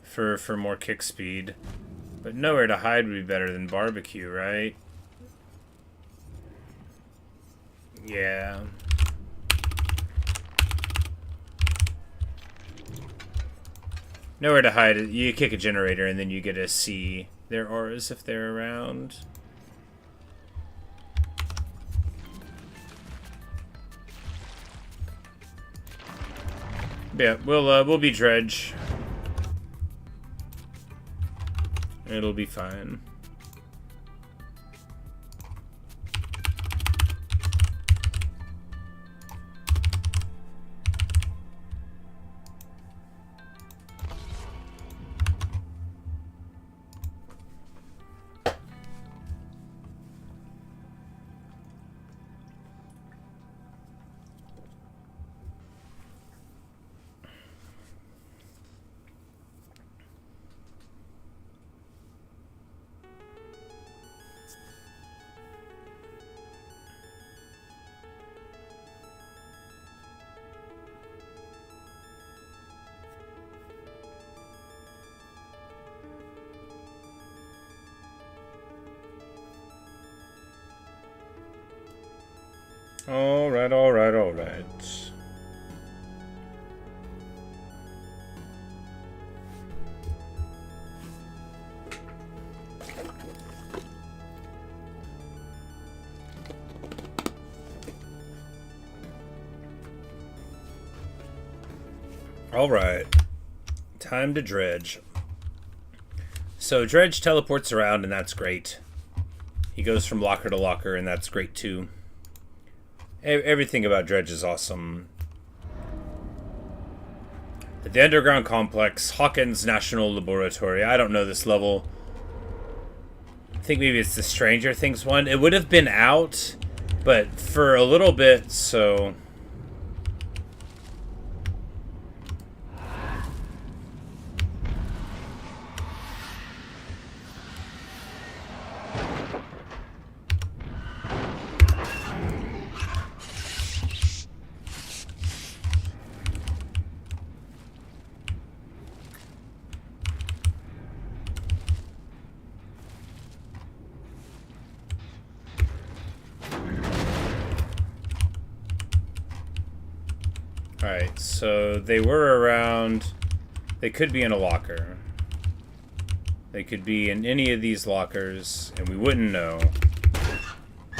For more kick speed. But nowhere to hide would be better than Barbecue, right? Yeah. Nowhere to hide. You kick a generator and then you get to see their auras if they're around. Yeah, we'll be Dredge. It'll be fine. Alright, alright, alright. Alright. Time to Dredge. So Dredge teleports around and that's great. He goes from locker to locker and that's great too. Everything about Dredge is awesome. The Underground Complex, Hawkins National Laboratory. I don't know this level. I think maybe it's the Stranger Things one. It would have been out, but for a little bit, so... Alright, so they were around... They could be in a locker. They could be in any of these lockers, and we wouldn't know.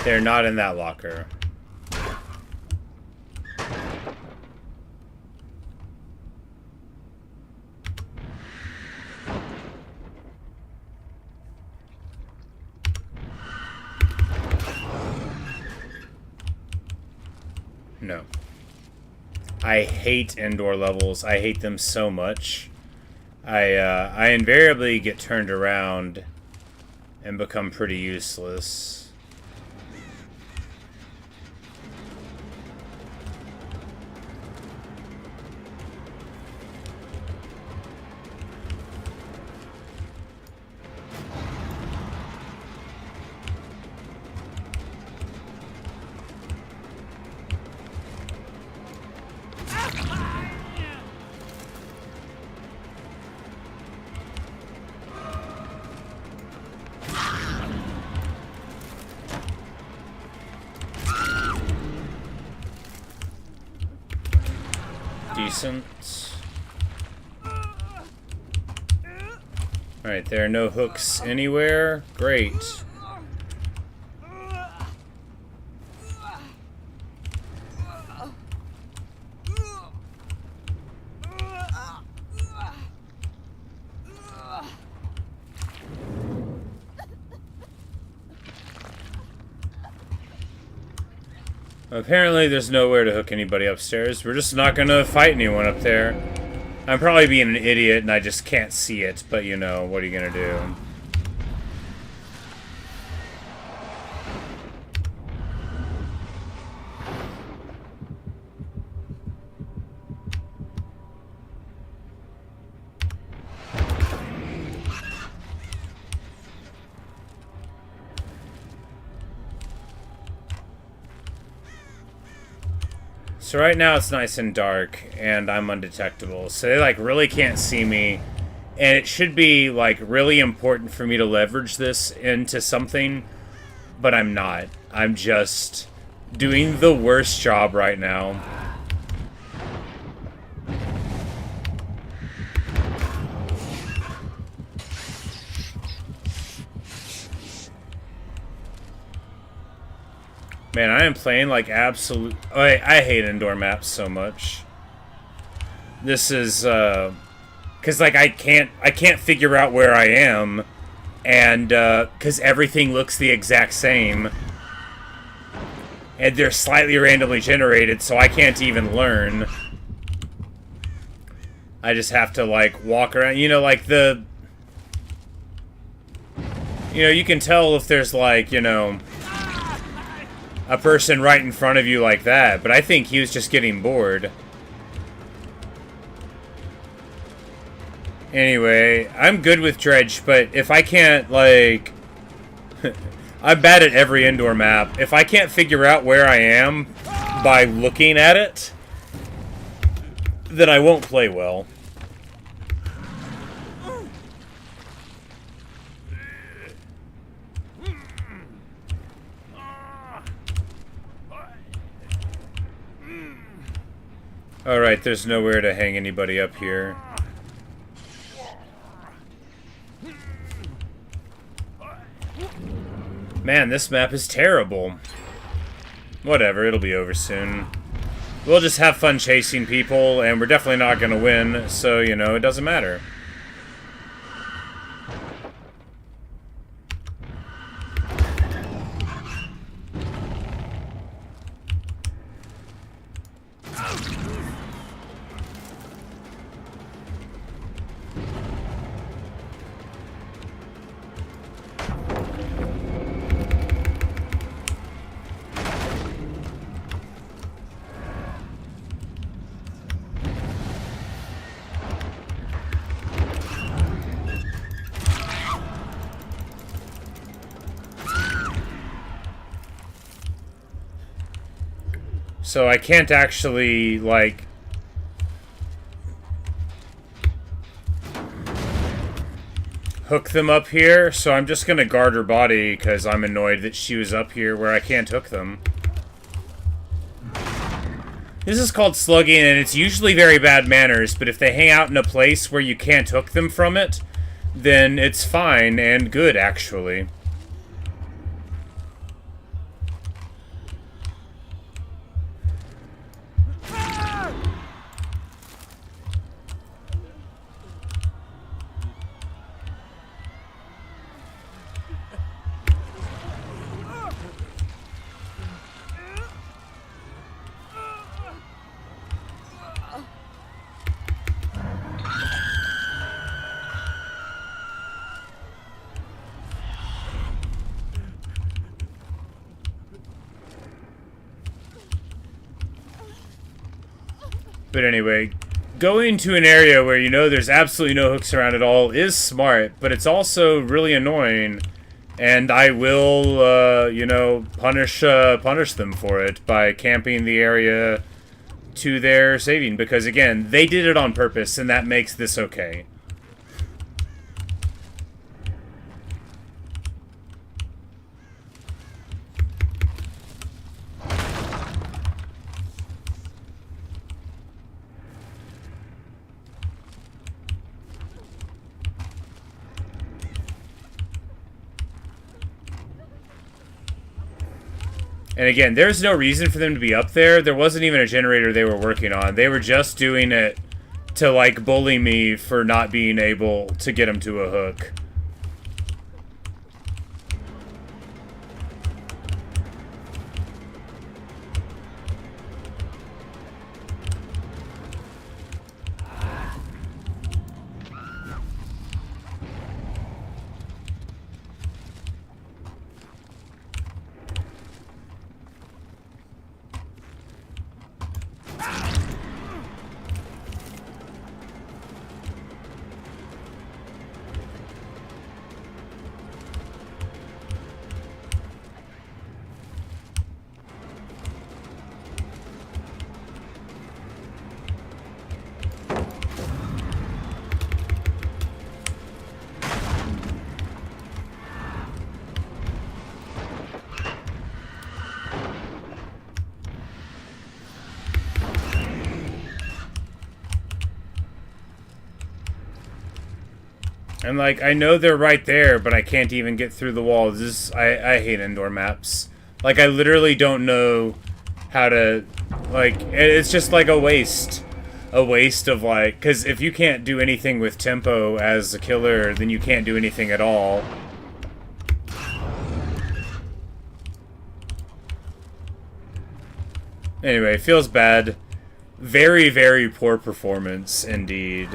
They're not in that locker. No. I hate indoor levels. I hate them so much. I invariably get turned around and become pretty useless. Decent. Alright, there are no hooks anywhere. Great. Apparently there's nowhere to hook anybody upstairs. We're just not gonna fight anyone up there. I'm probably being an idiot and I just can't see it, but you know, what are you gonna do? So right now it's nice and dark, and I'm undetectable. So they, like, really can't see me. And it should be, like, really important for me to leverage this into something, but I'm not. I'm just doing the worst job right now. Man, I am playing like absolute... I hate indoor maps so much. This is, because, like, I can't figure out where I am, and, because everything looks the exact same. And they're slightly randomly generated, so I can't even learn. I just have to, like, walk around. You know, like, the... You know, you can tell if there's, like, you know... a person right in front of you like that, but I think he was just getting bored. Anyway, I'm good with Dredge, but if I can't, like... I'm bad at every indoor map. If I can't figure out where I am by looking at it, then I won't play well. Alright, there's nowhere to hang anybody up here. Man, this map is terrible. Whatever, it'll be over soon. We'll just have fun chasing people, and we're definitely not gonna win, so, you know, it doesn't matter. So I can't actually, like... hook them up here, so I'm just gonna guard her body, because I'm annoyed that she was up here where I can't hook them. This is called slugging, and it's usually very bad manners, but if they hang out in a place where you can't hook them from it, then it's fine and good, actually. But anyway, going to an area where you know there's absolutely no hooks around at all is smart, but it's also really annoying, and I will, you know, punish them for it by camping the area to their saving, because again, they did it on purpose, and that makes this okay. And again, there's no reason for them to be up there. There wasn't even a generator they were working on. They were just doing it to, like, bully me for not being able to get them to a hook. And, like, I know they're right there, but I can't even get through the walls. I hate indoor maps. Like, I literally don't know how to, like, it's just, like, a waste. A waste of, like, because if you can't do anything with tempo as a killer, then you can't do anything at all. Anyway, feels bad. Very, very poor performance, indeed.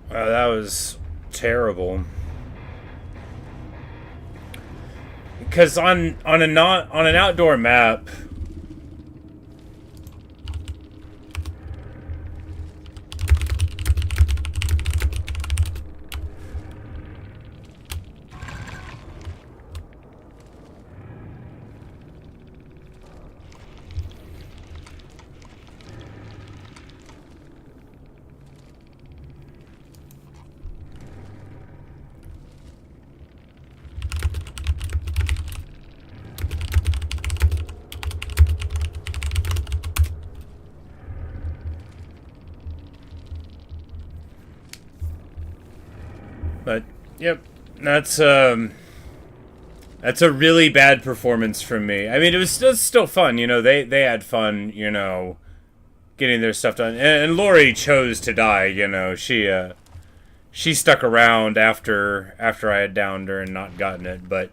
Wow, that was terrible. Because on an outdoor map, but yep, that's a really bad performance from me. I mean, it was still fun, you know. They had fun, you know, getting their stuff done. And Lori chose to die, you know. She stuck around after I had downed her and not gotten it. But,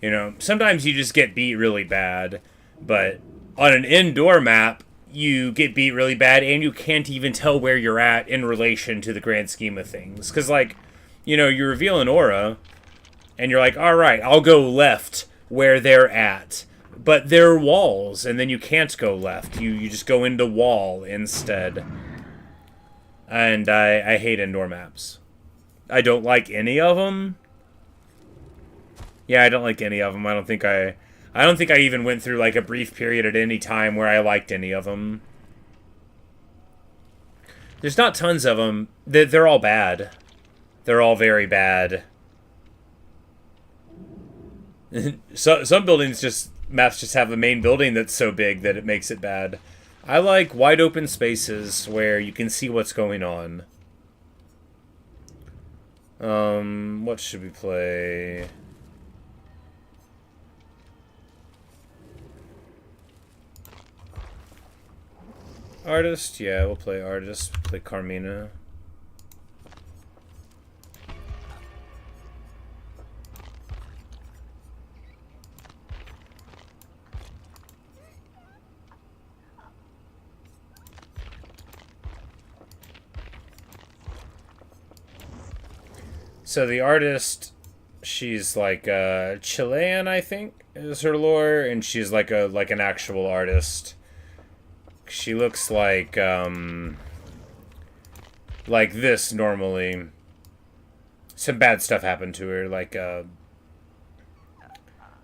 you know, sometimes you just get beat really bad. But on an indoor map, you get beat really bad and you can't even tell where you're at in relation to the grand scheme of things. Because, like, you know, you reveal an aura, and you're like, alright, I'll go left where they're at. But there are walls, and then you can't go left. You just go into wall instead. And I hate indoor maps. I don't like any of them. Yeah, I don't like any of them. I don't think I even went through, like, a brief period at any time where I liked any of them. There's not tons of them. They're all bad. They're all very bad. So some maps just have a main building that's so big that it makes it bad. I like wide open spaces where you can see what's going on. What should we play? Artist? Yeah, we'll play artist. Play Carmina. So the artist, she's like Chilean, I think, is her lore, and she's like an actual artist. She looks like this normally. Some bad stuff happened to her, like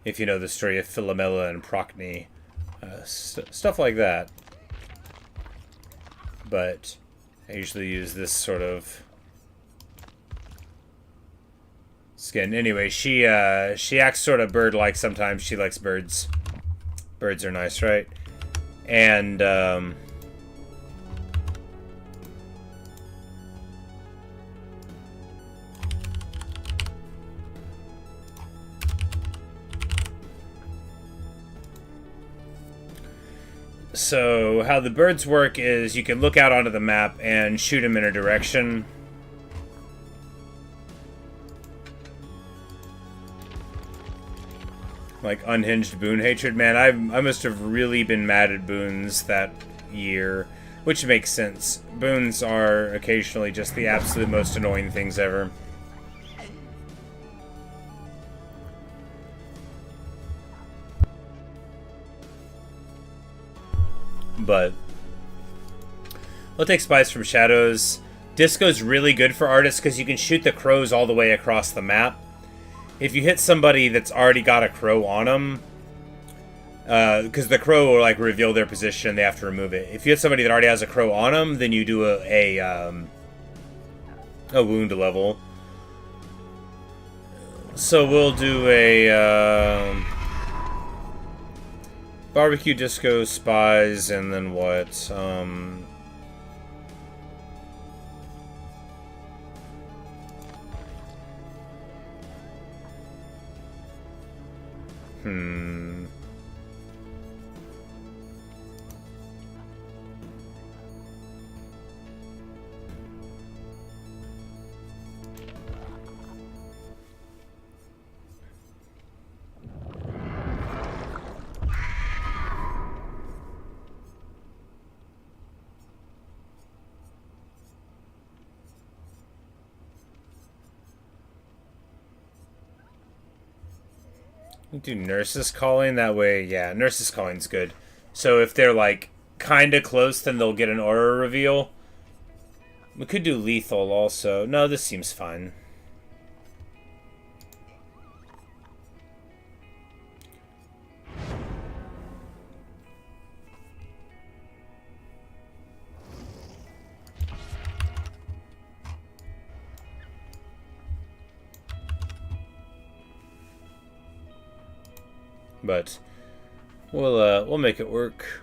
if you know the story of Philomela and Procne, stuff like that. But I usually use this sort of skin. Anyway, she acts sort of bird-like sometimes. She likes birds. Birds are nice, right? And so how the birds work is you can look out onto the map and shoot them in a direction. Like unhinged boon hatred, man. I must have really been mad at boons that year, which makes sense. Boons are occasionally just the absolute most annoying things ever. But we'll take Spies from Shadows. Disco's really good for artists because you can shoot the crows all the way across the map. If you hit somebody that's already got a crow on them, because the crow will like reveal their position and they have to remove it. If you hit somebody that already has a crow on them, then you do a wound level. So we'll do a barbecue, disco, spies, and then what? Do nurses calling that way. Yeah, nurses calling's good. So if they're like kind of close, then they'll get an aura reveal. We could do lethal also. No, this seems fine. But we'll make it work.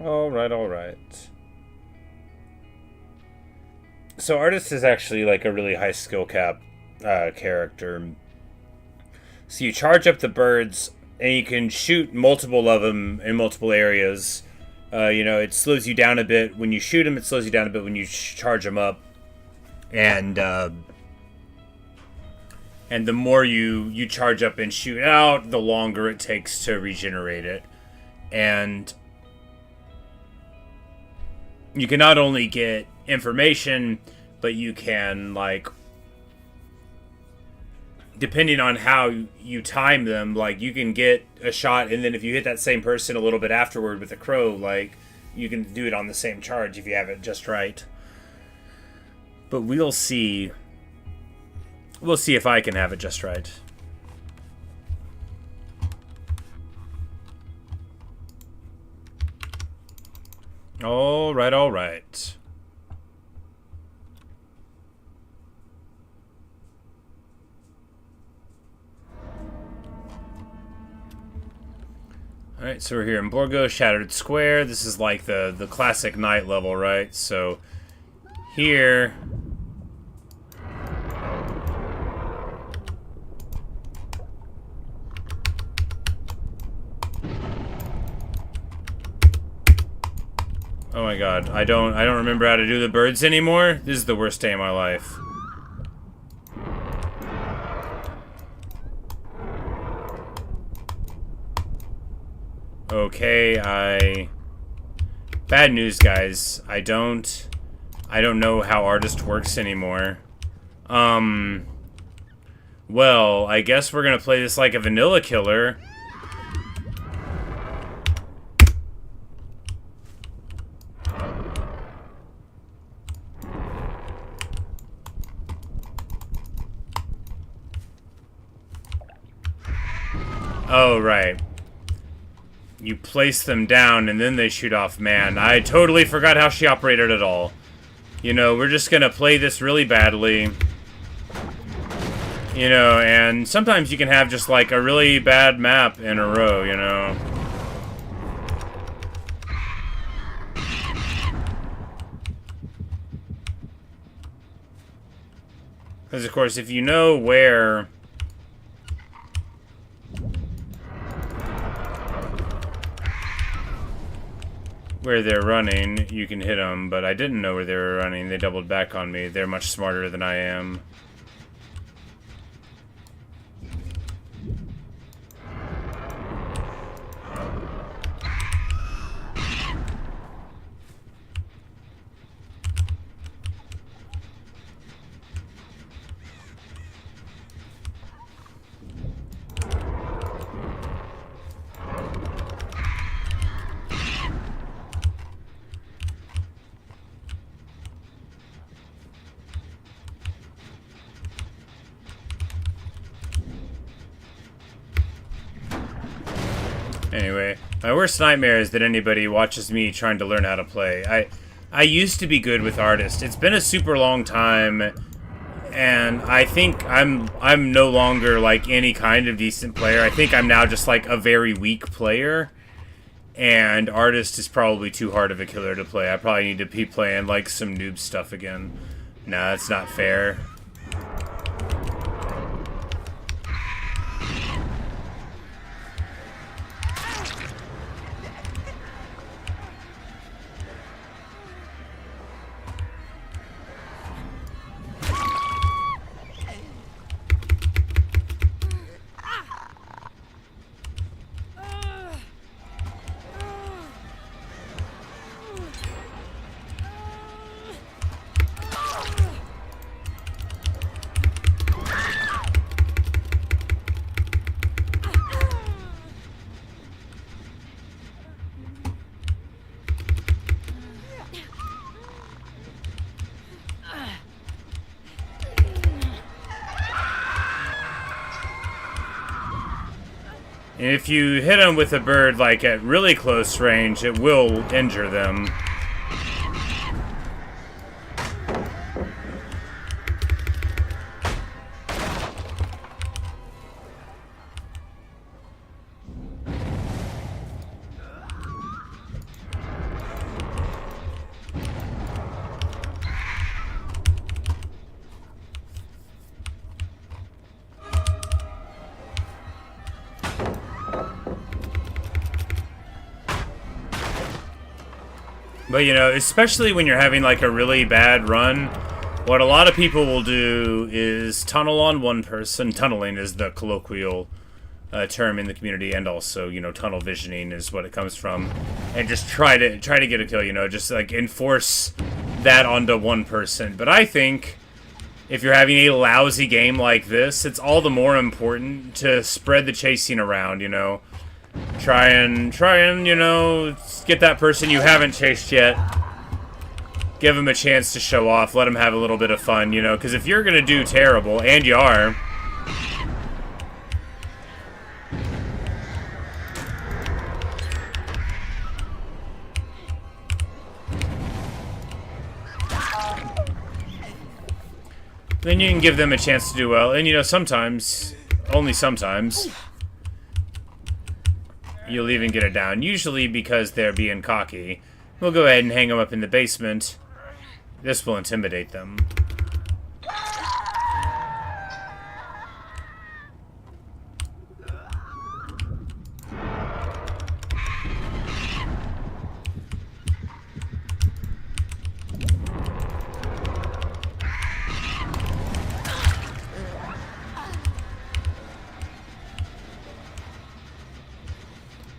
All right. So artist is actually like a really high skill cap character. So you charge up the birds, and you can shoot multiple of them in multiple areas. It slows you down a bit when you shoot them. It slows you down a bit when you charge them up, and the more you charge up and shoot out, the longer it takes to regenerate it, and you can not only get information, but you can, like, depending on how you time them, like, you can get a shot, and then if you hit that same person a little bit afterward with a crow, like, you can do it on the same charge if you have it just right. But we'll see. We'll see if I can have it just right. All right. Alright, so we're here in Borgo, Shattered Square. This is like the classic night level, right? So, here... Oh my god, I don't remember how to do the birds anymore. This is the worst day of my life. Okay, bad news, guys. I don't know how Artist works anymore. Well, I guess we're gonna play this like a vanilla killer. Oh, right. You place them down and then they shoot off. Man, I totally forgot how she operated at all. You know, we're just gonna play this really badly. You know, and sometimes you can have just like a really bad map in a row, you know. Because, of course, if you know where they're running, you can hit them, but I didn't know where they were running. They doubled back on me. They're much smarter than I am. Anyway, my worst nightmare is that anybody watches me trying to learn how to play. I used to be good with Artist. It's been a super long time, and I think I'm no longer like any kind of decent player. I think I'm now just like a very weak player, and Artist is probably too hard of a killer to play. I probably need to be playing like some noob stuff again. Nah, that's not fair. If you hit them with a bird, like, at really close range, it will injure them. But, you know, especially when you're having, like, a really bad run, what a lot of people will do is tunnel on one person. Tunneling is the colloquial term in the community, and also, you know, tunnel visioning is what it comes from. And just try to get a kill, you know, just, like, enforce that onto one person. But I think if you're having a lousy game like this, it's all the more important to spread the chasing around, you know. Try and, you know, get that person you haven't chased yet. Give them a chance to show off. Let them have a little bit of fun, you know. Because if you're going to do terrible, and you are, then you can give them a chance to do well. And, you know, sometimes, only sometimes, you'll even get it down. Usually because they're being cocky. We'll go ahead and hang them up in the basement. This will intimidate them.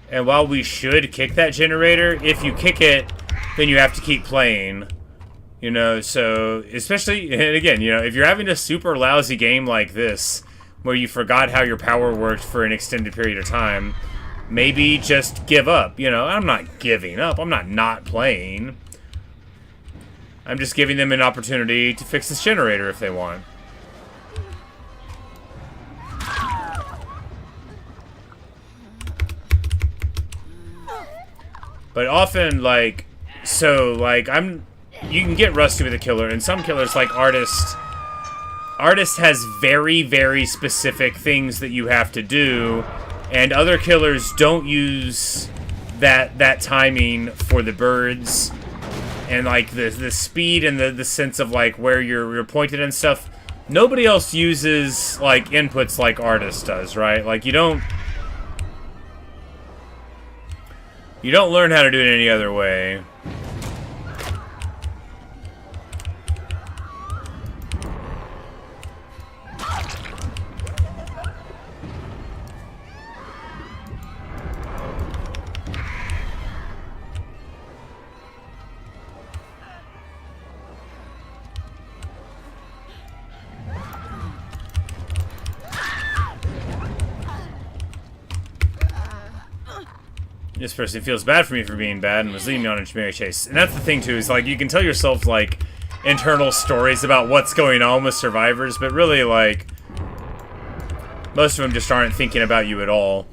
And while we should kick that generator, if you kick it, then you have to keep playing. You know, so, especially, and again, you know, if you're having a super lousy game like this, where you forgot how your power worked for an extended period of time, maybe just give up. You know, I'm not giving up. I'm not playing. I'm just giving them an opportunity to fix this generator if they want. But often, like, so, like, you can get rusty with a killer, and some killers, like Artist has very, very specific things that you have to do, and other killers don't use that timing for the birds, and, like, the speed and the sense of, like, where you're pointed and stuff. Nobody else uses, like, inputs like Artist does, right? Like, you don't learn how to do it any other way. This person feels bad for me for being bad and was leading me on a merry chase. And that's the thing, too, is, like, you can tell yourself, like, internal stories about what's going on with survivors, but really, like, most of them just aren't thinking about you at all.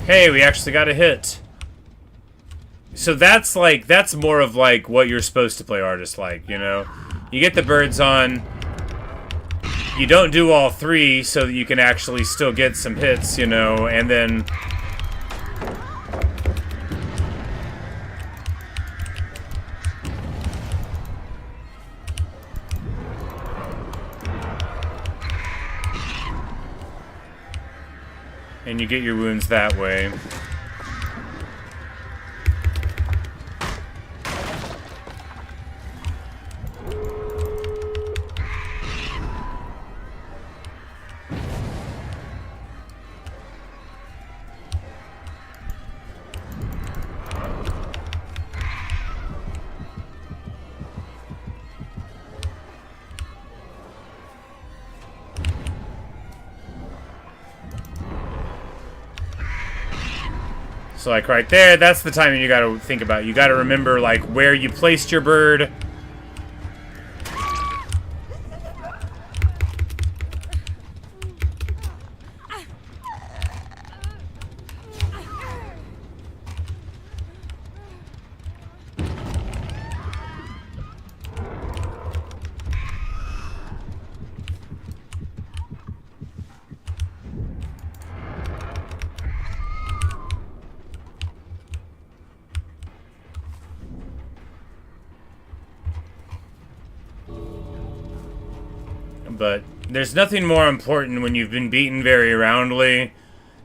Hey, we actually got a hit. So that's like, that's more of like what you're supposed to play Artist like, you know? You get the birds on, you don't do all three so that you can actually still get some hits, you know, and then... and you get your wounds that way. So, like, right there, that's the timing you gotta think about. You gotta remember, like, where you placed your bird. But there's nothing more important when you've been beaten very roundly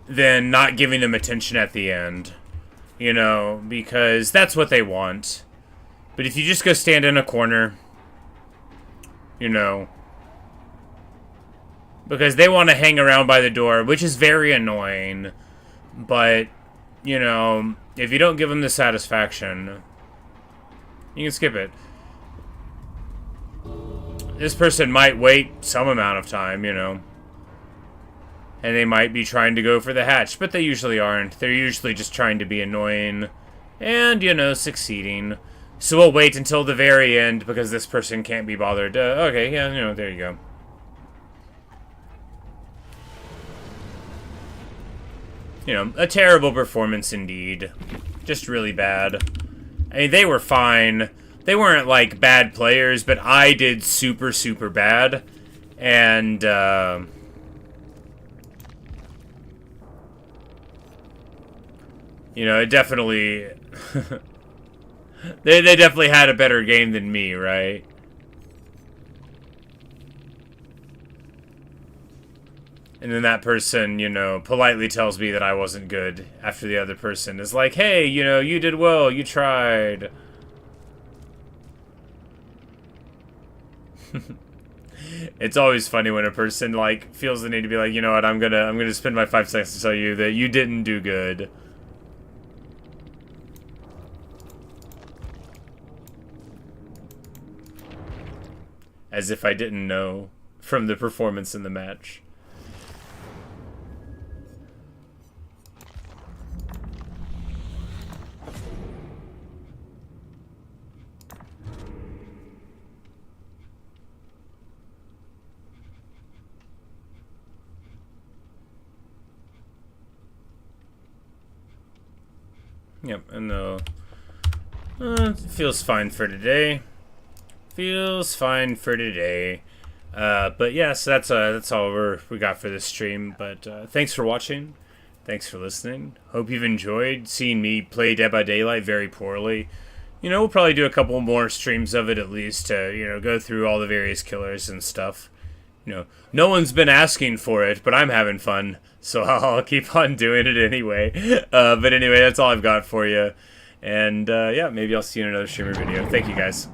than not giving them attention at the end. You know, because that's what they want. But if you just go stand in a corner, you know, because they want to hang around by the door, which is very annoying. But, you know, if you don't give them the satisfaction, you can skip it. This person might wait some amount of time, you know. And they might be trying to go for the hatch, but they usually aren't. They're usually just trying to be annoying and, you know, succeeding. So we'll wait until the very end because this person can't be bothered. Okay, yeah, you know, there you go. You know, a terrible performance indeed. Just really bad. I mean, they were fine. They weren't, like, bad players, but I did super, super bad. And, you know, it definitely... they definitely had a better game than me, right? And then that person, you know, politely tells me that I wasn't good after the other person is like, hey, you know, you did well, you tried. It's always funny when a person, like, feels the need to be like, you know what, I'm gonna spend my 5 seconds to tell you that you didn't do good. As if I didn't know from the performance in the match. Yep, and feels fine for today. Feels fine for today. But yes, that's all we got for this stream. But thanks for watching. Thanks for listening. Hope you've enjoyed seeing me play Dead by Daylight very poorly. You know, we'll probably do a couple more streams of it at least to, you know, go through all the various killers and stuff. You know, no one's been asking for it, but I'm having fun, so I'll keep on doing it anyway. But anyway, that's all I've got for you. And yeah, maybe I'll see you in another streamer video. Thank you, guys.